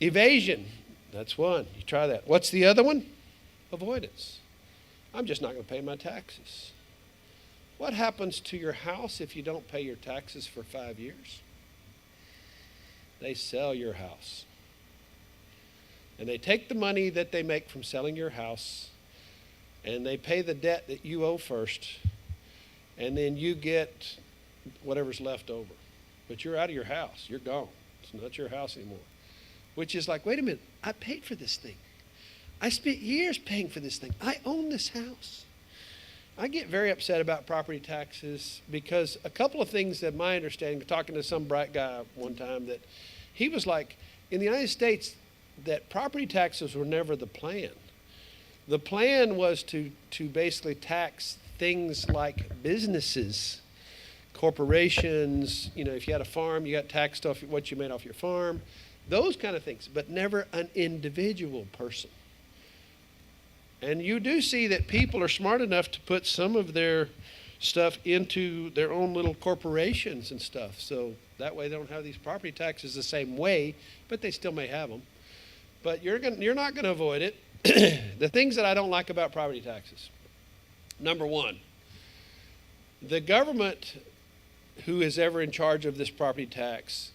Evasion. That's one. You try that. What's the other one? Avoidance. I'm just not going to pay my taxes. What happens to your house if you don't pay your taxes for 5 years? They sell your house. And they take the money that they make from selling your house and they pay the debt that you owe first, and then you get whatever's left over. But you're out of your house. You're gone. It's not your house anymore. Which is like, wait a minute, I paid for this thing. I spent years paying for this thing. I own this house. I get very upset about property taxes because a couple of things that my understanding, talking to some bright guy one time, that he was like, in the United States, that property taxes were never the plan. The plan was to basically tax things like businesses, corporations. You know, if you had a farm, you got taxed off what you made off your farm, those kind of things, but never an individual person. And you do see that people are smart enough to put some of their stuff into their own little corporations and stuff. So that way they don't have these property taxes the same way, but they still may have them. But you're not going to avoid it. The things that I don't like about property taxes. Number one, the government, who is ever in charge of this property tax,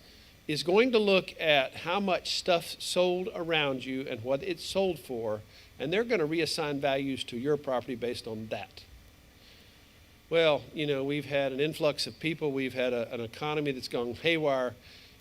is going to look at how much stuff sold around you and what it's sold for, and they're going to reassign values to your property based on that. Well, you know, we've had an influx of people. We've had an economy that's gone haywire,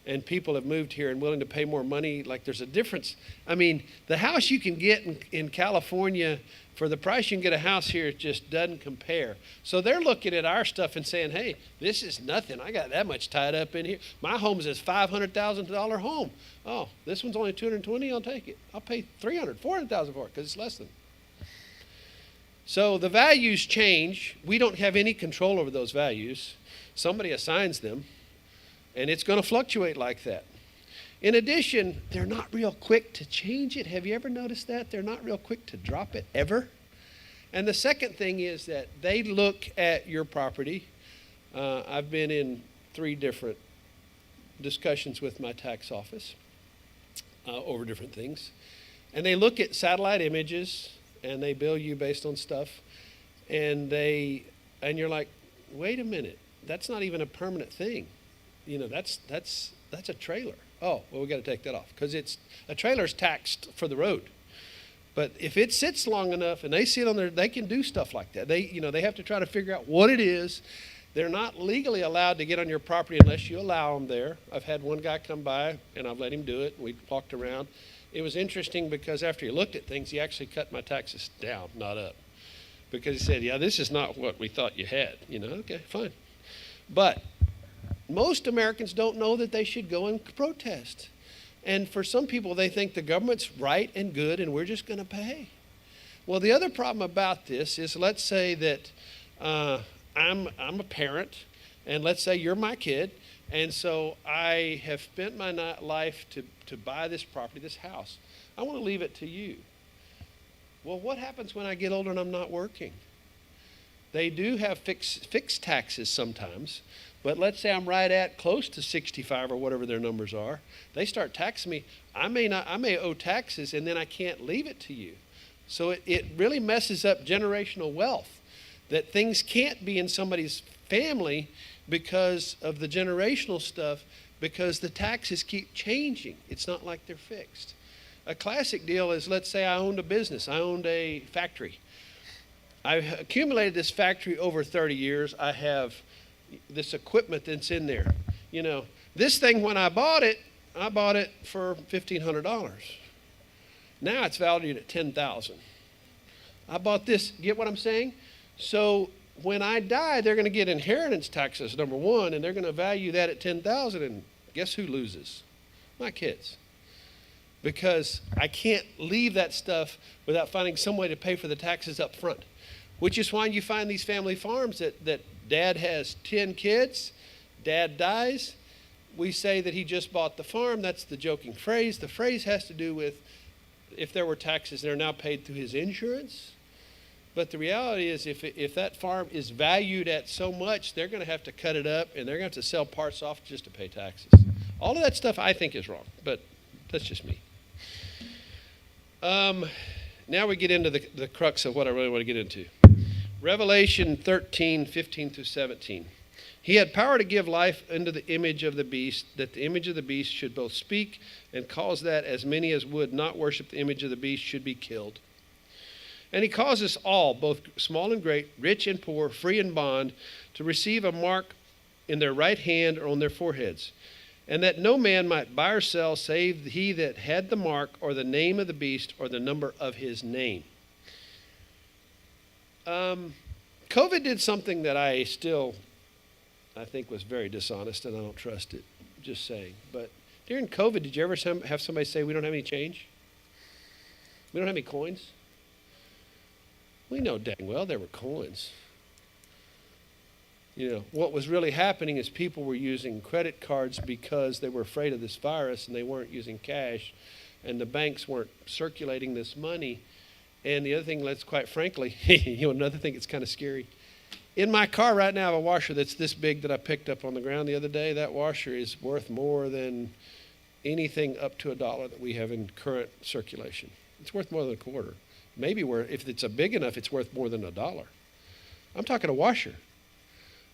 and people have moved here and willing to pay more money. Like, there's a difference. I mean, the house you can get in California for the price you can get a house here, it just doesn't compare. So they're looking at our stuff and saying, hey, this is nothing. I got that much tied up in here. My home's a $500,000 home. Oh, this one's only $220,000. I'll take it. I'll pay $300,000, $400,000 for it because it's less than. So the values change. We don't have any control over those values. Somebody assigns them, and it's going to fluctuate like that. In addition, they're not real quick to change it. Have you ever noticed that? They're not real quick to drop it, ever. And the second thing is that they look at your property. I've been in 3 different discussions with my tax office over different things. And they look at satellite images, and they bill you based on stuff. And you're like, wait a minute, that's not even a permanent thing. You know, that's a trailer. Oh, well, we got to take that off because a trailer's taxed for the road. But if it sits long enough and they sit on there, they can do stuff like that. They have to try to figure out what it is. They're not legally allowed to get on your property unless you allow them there. I've had one guy come by and I've let him do it. We walked around. It was interesting because after he looked at things, he actually cut my taxes down, not up. Because he said, yeah, this is not what we thought you had. You know, okay, fine. But most Americans don't know that they should go and protest. And for some people, they think the government's right and good and we're just going to pay. Well, the other problem about this is, let's say that I'm a parent, and let's say you're my kid, and so I have spent my life to buy this property, this house. I want to leave it to you. Well, what happens when I get older and I'm not working? They do have fixed taxes sometimes. But let's say I'm right at close to 65 or whatever their numbers are. They start taxing me. I may owe taxes, and then I can't leave it to you. So it really messes up generational wealth, that things can't be in somebody's family because of the generational stuff, because the taxes keep changing. It's not like they're fixed. A classic deal is, let's say I owned a business. I owned a factory. I've accumulated this factory over 30 years. I have this equipment that's in there. You know, this thing, when I bought it for $1,500. Now it's valued at $10,000. I bought this, get what I'm saying? So when I die, they're going to get inheritance taxes, number one, and they're going to value that at $10,000, and guess who loses? My kids. Because I can't leave that stuff without finding some way to pay for the taxes up front. Which is why you find these family farms that dad has 10 kids, dad dies. We say that he just bought the farm. That's the joking phrase. The phrase has to do with if there were taxes, they're now paid through his insurance. But the reality is if that farm is valued at so much, they're going to have to cut it up, and they're going to have to sell parts off just to pay taxes. All of that stuff I think is wrong, but that's just me. Um, Now we get into the crux of what I really want to get into. Revelation 13:15 through 17. He had power to give life unto the image of the beast, that the image of the beast should both speak and cause that as many as would not worship the image of the beast should be killed. And he causes all, both small and great, rich and poor, free and bond, to receive a mark in their right hand or on their foreheads, and that no man might buy or sell save he that had the mark or the name of the beast or the number of his name. COVID did something that I think was very dishonest, and I don't trust it. Just saying. But during COVID, did you ever have somebody say, we don't have any change? We don't have any coins? We know dang well there were coins. You know, what was really happening is people were using credit cards because they were afraid of this virus and they weren't using cash, and the banks weren't circulating this money. And the other thing, let's quite frankly, another thing that's kind of scary. In my car right now, I have a washer that's this big that I picked up on the ground the other day. That washer is worth more than anything up to $1 that we have in current circulation. It's worth more than a quarter. Maybe if it's big enough, it's worth more than $1. I'm talking a washer.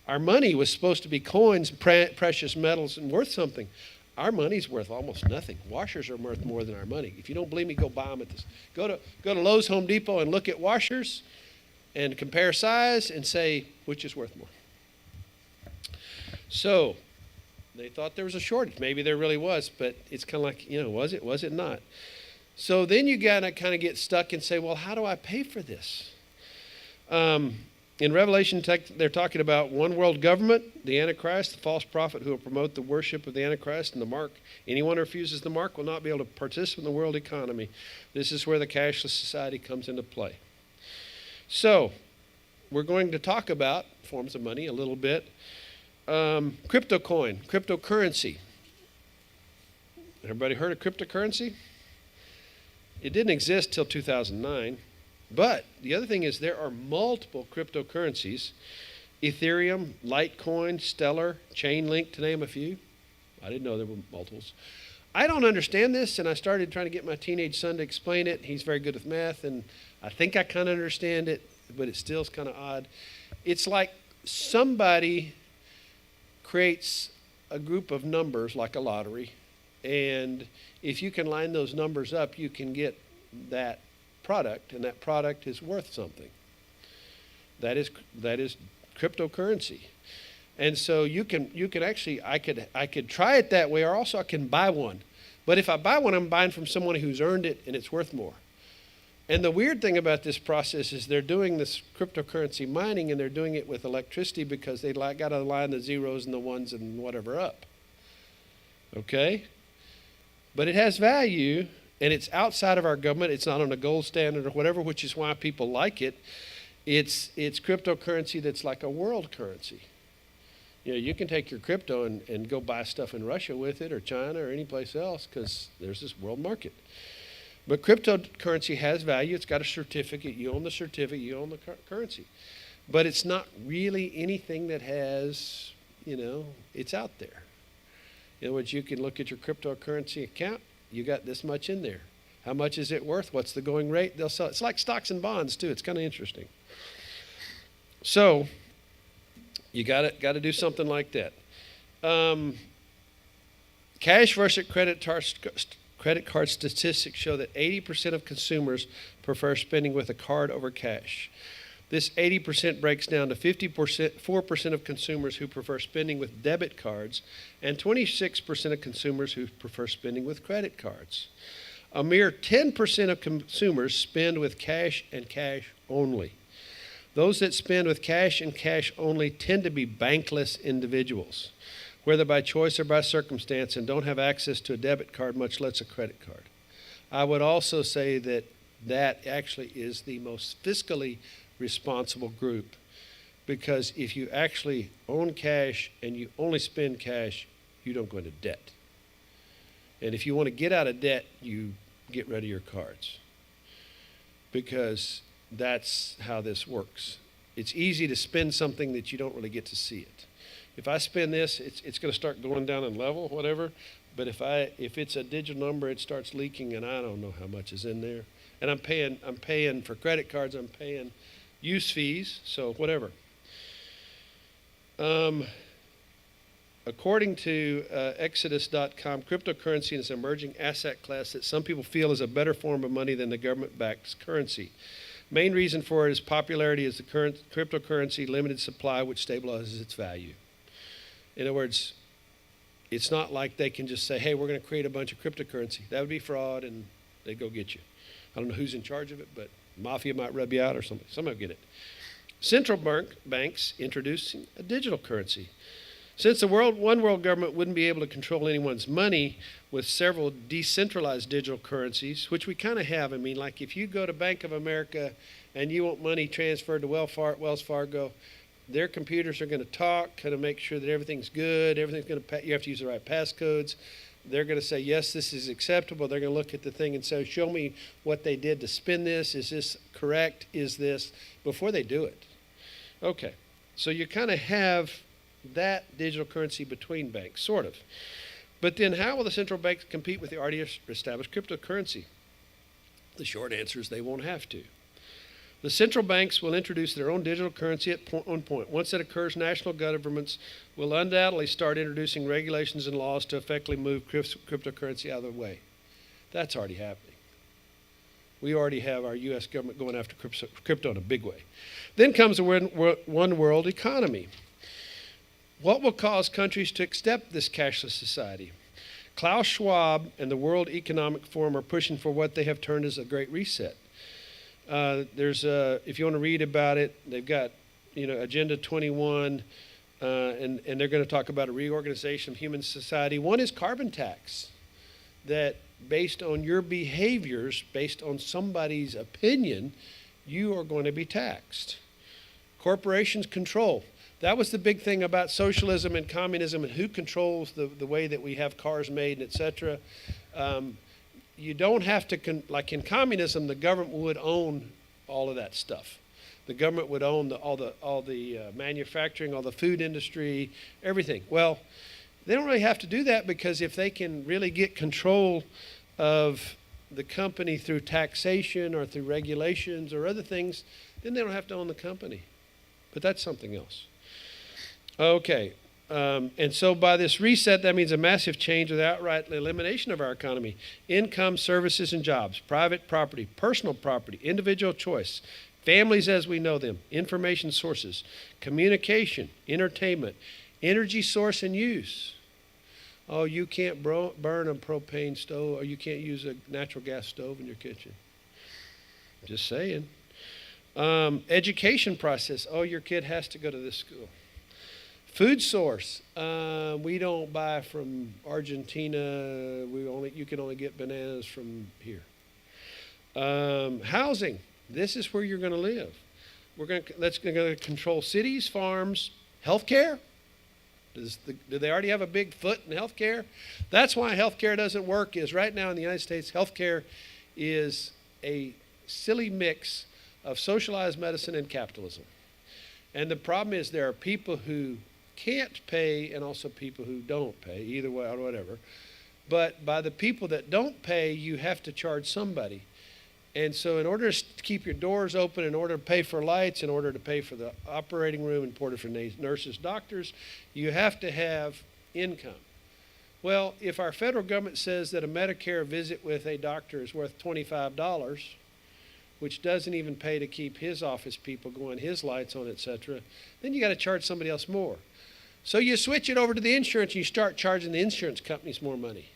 Our money was supposed to be coins, precious metals, and worth something. Our money's worth almost nothing. Washers are worth more than our money. If you don't believe me, go buy them at this. Go to Lowe's, Home Depot, and look at washers and compare size and say which is worth more. So they thought there was a shortage. Maybe there really was, but it's kind of like, was it? Was it not? So then you got to kind of get stuck and say, well, how do I pay for this? In Revelation, they're talking about one world government, the Antichrist, the false prophet who will promote the worship of the Antichrist and the mark. Anyone who refuses the mark will not be able to participate in the world economy. This is where the cashless society comes into play. So we're going to talk about forms of money a little bit. Crypto coin, cryptocurrency. Everybody heard of cryptocurrency? It didn't exist till 2009. But the other thing is there are multiple cryptocurrencies: Ethereum, Litecoin, Stellar, Chainlink, to name a few. I didn't know there were multiples. I don't understand this, and I started trying to get my teenage son to explain it. He's very good with math, and I think I kind of understand it, but it still is kind of odd. It's like somebody creates a group of numbers like a lottery, and if you can line those numbers up, you can get that product, and that product is worth something. That is cryptocurrency. And so you can actually, I could try it that way, or also I can buy one. But if I buy one, I'm buying from someone who's earned it, and it's worth more. And the weird thing about this process is they're doing this cryptocurrency mining, and they're doing it with electricity because they got to line the zeros and the ones and whatever up. Okay? But it has value. And it's outside of our government. It's not on a gold standard or whatever, which is why people like it. It's cryptocurrency that's like a world currency. You can take your crypto and go buy stuff in Russia with it, or China, or any place else, because there's this world market. But cryptocurrency has value. It's got a certificate. You own the certificate. You own the currency. But it's not really anything that has, it's out there. In other words, you can look at your cryptocurrency account. You got this much in there. How much is it worth? What's the going rate? They'll sell. It's like stocks and bonds too. It's kind of interesting. So you got to do something like that. Cash versus credit card statistics show that 80% of consumers prefer spending with a card over cash. This 80% breaks down to 4% of consumers who prefer spending with debit cards, and 26% of consumers who prefer spending with credit cards. A mere 10% of consumers spend with cash and cash only. Those that spend with cash and cash only tend to be bankless individuals, whether by choice or by circumstance, and don't have access to a debit card, much less a credit card. I would also say that actually is the most fiscally responsible group, because if you actually own cash and you only spend cash, you don't go into debt. And if you want to get out of debt, you get rid of your cards, because that's how this works. It's easy to spend something that you don't really get to see it. If I spend this, it's going to start going down in level, whatever. But if it's a digital number, it starts leaking, and I don't know how much is in there. And I'm paying for credit cards, I'm paying use fees, so whatever. According to Exodus.com, cryptocurrency is an emerging asset class that some people feel is a better form of money than the government-backed currency. Main reason for it is popularity is the current cryptocurrency limited supply, which stabilizes its value. In other words, it's not like they can just say, hey, we're going to create a bunch of cryptocurrency. That would be fraud, and they'd go get you. I don't know who's in charge of it, but mafia might rub you out or something. Somebody will get it. Central banks introducing a digital currency. Since the one world government wouldn't be able to control anyone's money with several decentralized digital currencies, which we kind of have. I mean, like if you go to Bank of America and you want money transferred to Wells Fargo, their computers are going to talk, kind of make sure that everything's good, everything's going to, you have to use the right passcodes. They're going to say, yes, this is acceptable. They're going to look at the thing and say, show me what they did to spin this. Is this correct? Is this, before they do it. Okay, so you kind of have that digital currency between banks, sort of. But then how will the central banks compete with the already established cryptocurrency? The short answer is they won't have to. The central banks will introduce their own digital currency at one point. Once that occurs, national governments will undoubtedly start introducing regulations and laws to effectively move cryptocurrency out of the way. That's already happening. We already have our U.S. government going after crypto in a big way. Then comes the one world economy. What will cause countries to accept this cashless society? Klaus Schwab and the World Economic Forum are pushing for what they have termed as a Great Reset. If you want to read about it, they've got, Agenda 21, and they're going to talk about a reorganization of human society. One is carbon tax, that based on your behaviors, based on somebody's opinion, you are going to be taxed. Corporations control. That was the big thing about socialism and communism and who controls the way that we have cars made, et cetera. You don't have to, like in communism, the government would own all of that stuff. The government would own all the manufacturing, all the food industry, everything. Well, they don't really have to do that, because if they can really get control of the company through taxation or through regulations or other things, then they don't have to own the company. But that's something else. Okay, and so by this reset, that means a massive change or the outright elimination of our economy. Income, services, and jobs, private property, personal property, individual choice, families as we know them, information sources, communication, entertainment, energy source and use. Oh, you can't burn a propane stove, or you can't use a natural gas stove in your kitchen. Just saying. Education process. Oh, your kid has to go to this school. Food source. We don't buy from Argentina. You can only get bananas from here. Housing. This is where you're going to live. That's going to control cities, farms, healthcare. Do they already have a big foot in healthcare? That's why healthcare doesn't work. Is right now in the United States, healthcare is a silly mix of socialized medicine and capitalism. And the problem is there are people who can't pay and also people who don't pay, either way or whatever. But by the people that don't pay, you have to charge somebody. And so in order to keep your doors open, in order to pay for lights, in order to pay for the operating room, in order for nurses, doctors, you have to have income. Well, if our federal government says that a Medicare visit with a doctor is worth $25, which doesn't even pay to keep his office people going, his lights on, et cetera, then you got to charge somebody else more. So you switch it over to the insurance, and you start charging the insurance companies more money.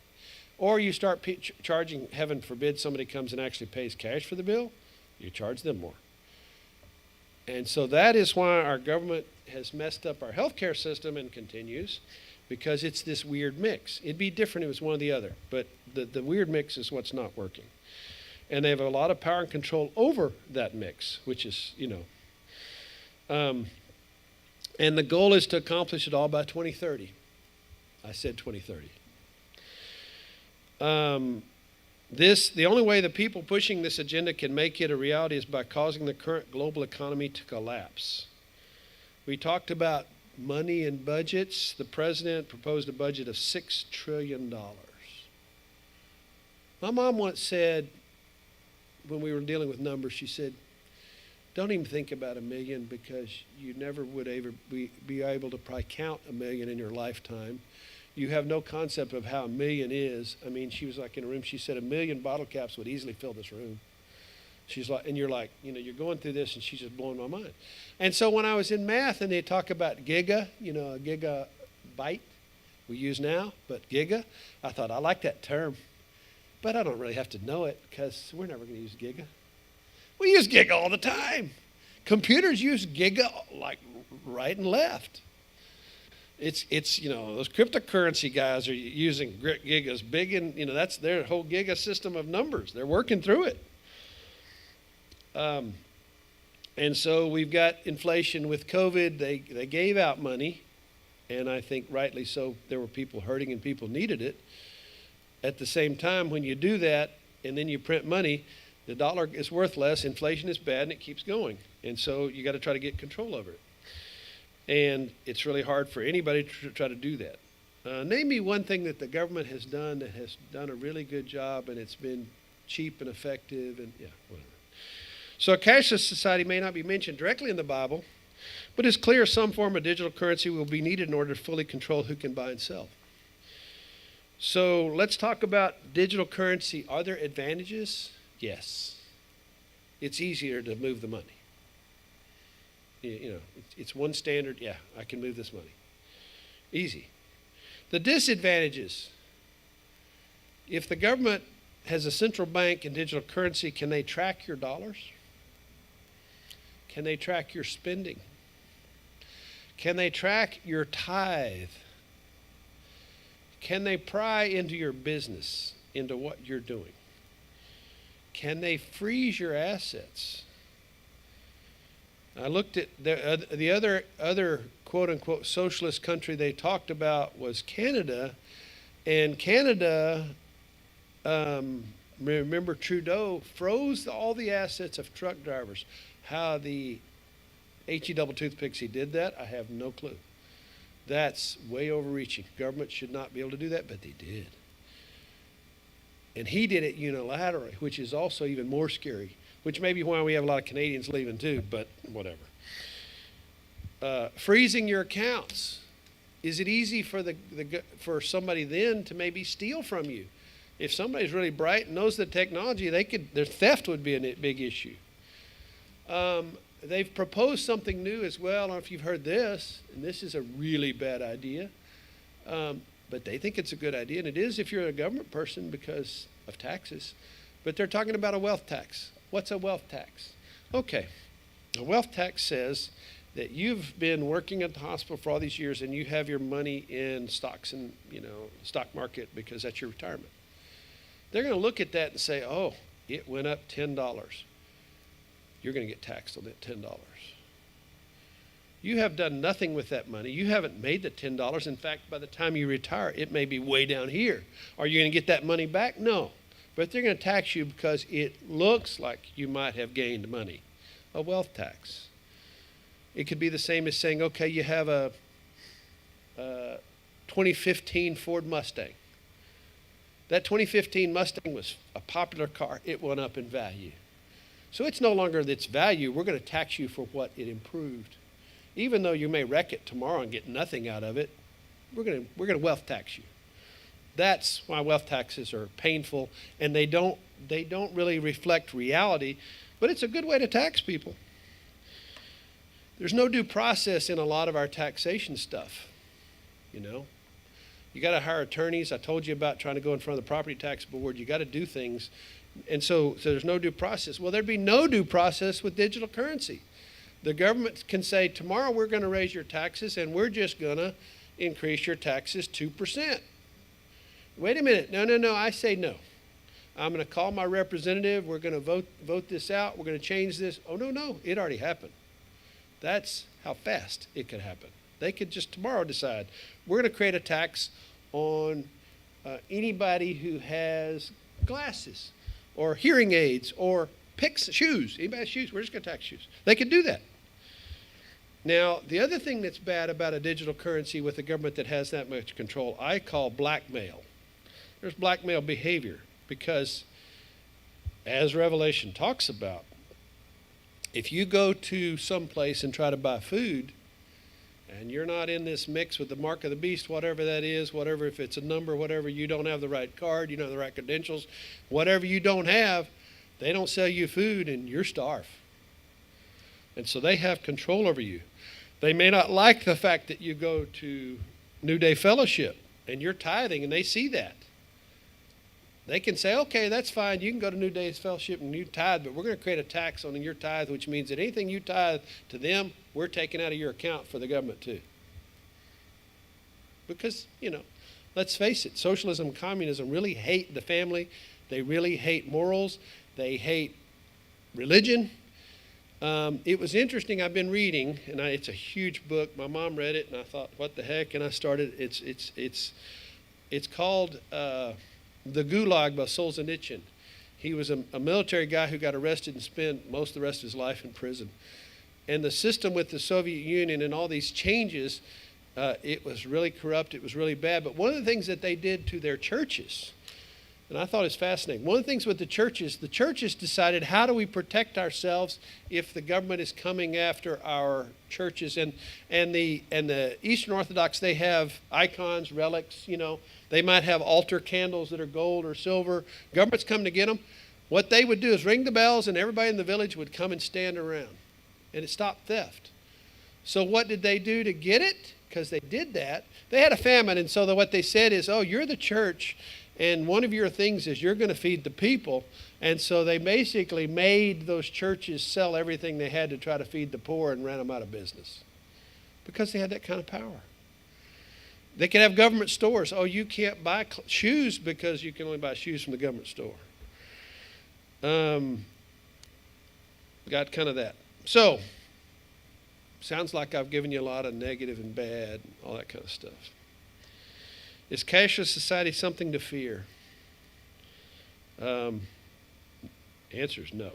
Or you start charging, heaven forbid, somebody comes and actually pays cash for the bill, you charge them more. And so that is why our government has messed up our healthcare system and continues, because it's this weird mix. It'd be different if it was one or the other, but the weird mix is what's not working. And they have a lot of power and control over that mix, which is, and the goal is to accomplish it all by 2030. I said 2030. The only way the people pushing this agenda can make it a reality is by causing the current global economy to collapse. We talked about money and budgets. The president proposed a budget of $6 trillion. My mom once said, when we were dealing with numbers, she said, don't even think about $1 million because you never would ever be able to probably count $1 million in your lifetime. You have no concept of how $1 million is. I mean, she was like in a room, she said 1 million bottle caps would easily fill this room. She's like, and you're like, you're going through this, and she's just blowing my mind. And so when I was in math and they talk about giga, a gigabyte we use now, but giga, I thought, I like that term, but I don't really have to know it because we're never going to use giga. We use giga all the time. Computers use giga like right and left. It's those cryptocurrency guys are using gigas big, and that's their whole giga system of numbers. They're working through it. And so we've got inflation with COVID. They gave out money, and I think rightly so. There were people hurting and people needed it. At the same time, when you do that and then you print money, the dollar is worth less, inflation is bad, and it keeps going. And so you got to try to get control over it. And it's really hard for anybody to try to do that. Name me one thing that the government has done that has done a really good job, and it's been cheap and effective, and whatever. So a cashless society may not be mentioned directly in the Bible, but it's clear some form of digital currency will be needed in order to fully control who can buy and sell. So let's talk about digital currency. Are there advantages? Yes. It's easier to move the money. It's one standard. Yeah, I can move this money. Easy. The disadvantages. If the government has a central bank and digital currency, can they track your dollars? Can they track your spending? Can they track your tithe? Can they pry into your business, into what you're doing? Can they freeze your assets? I looked at the other quote-unquote socialist country they talked about was Canada. And Canada, remember Trudeau froze all the assets of truck drivers. How the HE double toothpicks he did that, I have no clue. That's way overreaching. Government should not be able to do that, but they did. And he did it unilaterally, which is also even more scary, which may be why we have a lot of Canadians leaving too, but whatever. Freezing your accounts. Is it easy for somebody then to maybe steal from you? If somebody's really bright and knows the technology, their theft would be a big issue. They've proposed something new as well. I don't know if you've heard this, and this is a really bad idea, but they think it's a good idea, and it is if you're a government person because of taxes. But they're talking about a wealth tax. What's a wealth tax? Okay, a wealth tax says that you've been working at the hospital for all these years and you have your money in stocks and stock market because that's your retirement. They're going to look at that and say, oh, it went up $10. You're going to get taxed on that $10. You have done nothing with that money. You haven't made the $10. In fact, by the time you retire, it may be way down here. Are you going to get that money back? No. But they're going to tax you because it looks like you might have gained money. A wealth tax. It could be the same as saying, okay, you have a 2015 Ford Mustang. That 2015 Mustang was a popular car. It went up in value. So it's no longer its value. We're going to tax you for what it improved. Even though you may wreck it tomorrow and get nothing out of it, we're going to wealth tax you. That's why wealth taxes are painful, and they don't really reflect reality, but it's a good way to tax people. There's no due process in a lot of our taxation stuff, You got to hire attorneys. I told you about trying to go in front of the property tax board. You got to do things. And so there's no due process. Well, there'd be no due process with digital currency. The government can say, tomorrow we're going to raise your taxes and we're just going to increase your taxes 2%. Wait a minute. No, I say no. I'm going to call my representative. We're going to vote this out. We're going to change this. Oh, no, it already happened. That's how fast it could happen. They could just tomorrow decide, we're going to create a tax on anybody who has glasses or hearing aids or shoes. Anybody has shoes, we're just going to tax shoes. They could do that. Now, the other thing that's bad about a digital currency with a government that has that much control, I call blackmail. There's blackmail behavior because as Revelation talks about, if you go to some place and try to buy food, and you're not in this mix with the mark of the beast, whatever that is, whatever, if it's a number, whatever, you don't have the right card, you don't have the right credentials, whatever you don't have, they don't sell you food and you're starved. And so they have control over you. They may not like the fact that you go to New Day Fellowship and you're tithing, and they see that. They can say, okay, that's fine. You can go to New Day Fellowship and you tithe, but we're going to create a tax on your tithe, which means that anything you tithe to them, we're taking out of your account for the government too. Because, let's face it, socialism and communism really hate the family. They really hate morals. They hate religion. It was interesting. I've been reading, and it's a huge book. My mom read it, and I thought, what the heck? And I started. It's called The Gulag by Solzhenitsyn. He was a military guy who got arrested and spent most of the rest of his life in prison. And the system with the Soviet Union and all these changes, it was really corrupt. It was really bad. But one of the things that they did to their churches, and I thought it's fascinating. One of the things with the churches decided, how do we protect ourselves if the government is coming after our churches? And the Eastern Orthodox, they have icons, relics, They might have altar candles that are gold or silver. Government's coming to get them. What they would do is ring the bells, and everybody in the village would come and stand around. And it stopped theft. So what did they do to get it? Because they did that. They had a famine, and so what they said is, oh, you're the church, and one of your things is you're going to feed the people. And so they basically made those churches sell everything they had to try to feed the poor and ran them out of business. Because they had that kind of power. They could have government stores. Oh, you can't buy shoes because you can only buy shoes from the government store. Got kind of that. So, sounds like I've given you a lot of negative and bad, all that kind of stuff. Is cashless society something to fear? Answer is no.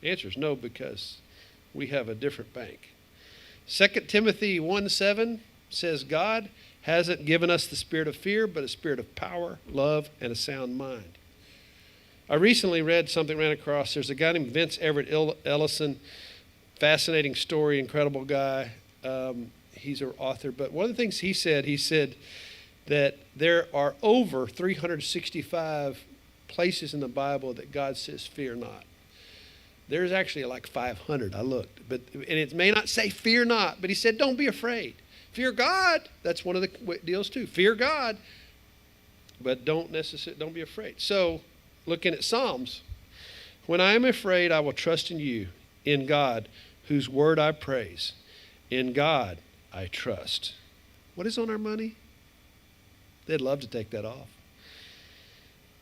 Answer is no, because we have a different bank. 2 Timothy 1:7 says, God hasn't given us the spirit of fear, but a spirit of power, love, and a sound mind. I recently read something, ran across, there's a guy named Vince Everett Ellison, fascinating story, incredible guy. He's an author, but one of the things he said that there are over 365 places in the Bible that God says, fear not. There's actually like 500, I looked, and it may not say fear not, but he said, don't be afraid. Fear God. That's one of the deals too. Fear God, but don't be afraid. So, looking at Psalms, when I am afraid, I will trust in you, in God, whose word I praise. In God I trust. What is on our money? They'd love to take that off.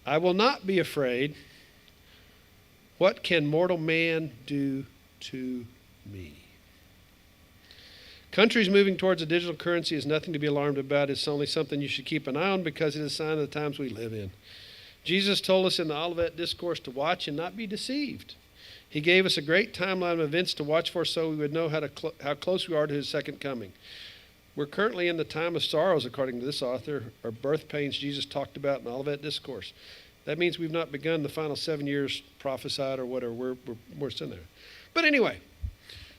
I will not be afraid. What can mortal man do to me? Countries moving towards a digital currency is nothing to be alarmed about. It's only something you should keep an eye on because it is a sign of the times we live in. Jesus told us in the Olivet Discourse to watch and not be deceived. He gave us a great timeline of events to watch for so we would know how close we are to his second coming. We're currently in the time of sorrows, according to this author, or birth pains Jesus talked about in the Olivet Discourse. That means we've not begun the final 7 years prophesied or whatever. We're still there. But anyway,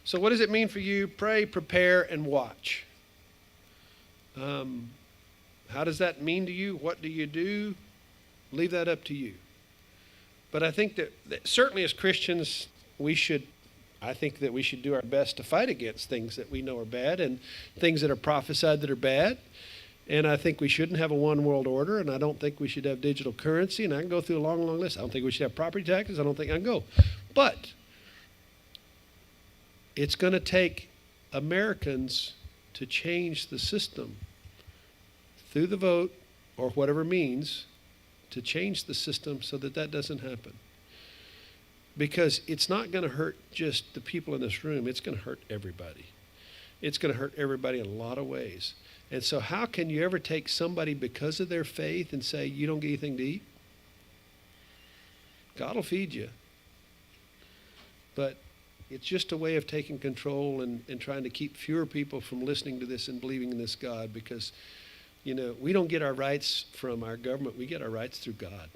so what does it mean for you? Pray, prepare, and watch. How does that mean to you? What do you do? Leave that up to you. But I think that certainly as Christians, I think that we should do our best to fight against things that we know are bad and things that are prophesied that are bad. And I think we shouldn't have a one world order, and I don't think we should have digital currency, and I can go through a long, long list. I don't think we should have property taxes. I don't think I can go. But it's going to take Americans to change the system through the vote or whatever means to change the system so that doesn't happen. Because it's not going to hurt just the people in this room. It's going to hurt everybody. It's going to hurt everybody in a lot of ways. And so how can you ever take somebody because of their faith and say, you don't get anything to eat? God will feed you. But it's just a way of taking control and trying to keep fewer people from listening to this and believing in this God, because, we don't get our rights from our government. We get our rights through God.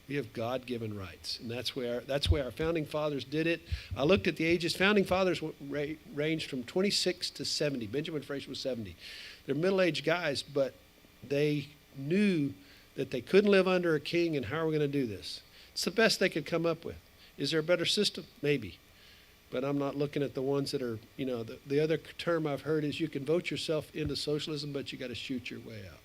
We have God-given rights, and that's where our founding fathers did it. I looked at the ages. Founding fathers ranged from 26 to 70. Benjamin Fraser was 70. They're middle-aged guys, but they knew that they couldn't live under a king, and how are we going to do this? It's the best they could come up with. Is there a better system? Maybe. But I'm not looking at the ones that are, the other term I've heard is you can vote yourself into socialism, but you got to shoot your way out.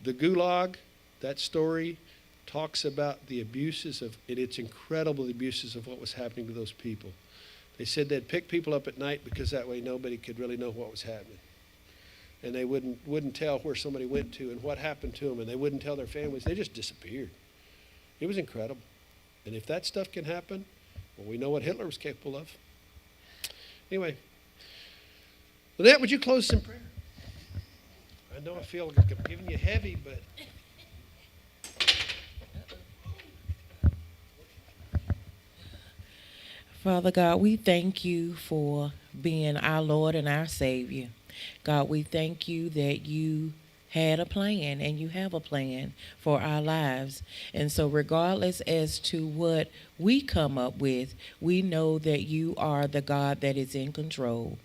The Gulag, that story, talks about the abuses and it's incredible, the abuses of what was happening to those people. They said they'd pick people up at night because that way nobody could really know what was happening. And they wouldn't tell where somebody went to and what happened to them, and they wouldn't tell their families. They just disappeared. It was incredible. And if that stuff can happen, well, we know what Hitler was capable of. Anyway, Lynette, would you close in prayer? I know I feel like I'm giving you heavy, but... Father God, we thank you for being our Lord and our Savior. God, we thank you that you had a plan and you have a plan for our lives. And so regardless as to what we come up with, we know that you are the God that is in control.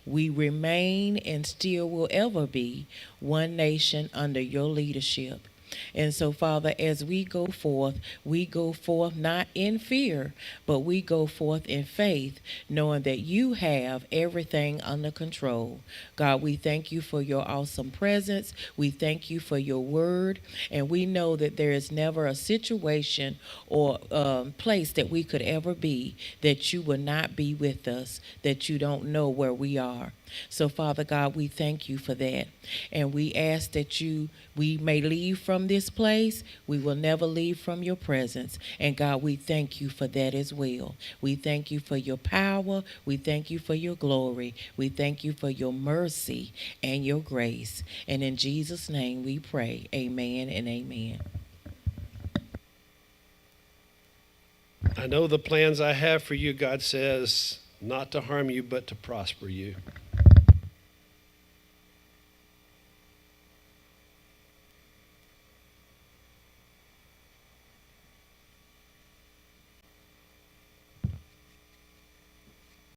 We remain and still will ever be one nation under your leadership. And so, Father, as we go forth not in fear, but we go forth in faith, knowing that you have everything under control. God, we thank you for your awesome presence. We thank you for your word. And we know that there is never a situation or place that we could ever be that you will not be with us, that you don't know where we are. So, Father God, we thank you for that. And we ask that we may leave from this place. We will never leave from your presence. And God, we thank you for that as well. We thank you for your power. We thank you for your glory. We thank you for your mercy and your grace. And in Jesus' name we pray. Amen and amen. I know the plans I have for you, God says, not to harm you, but to prosper you.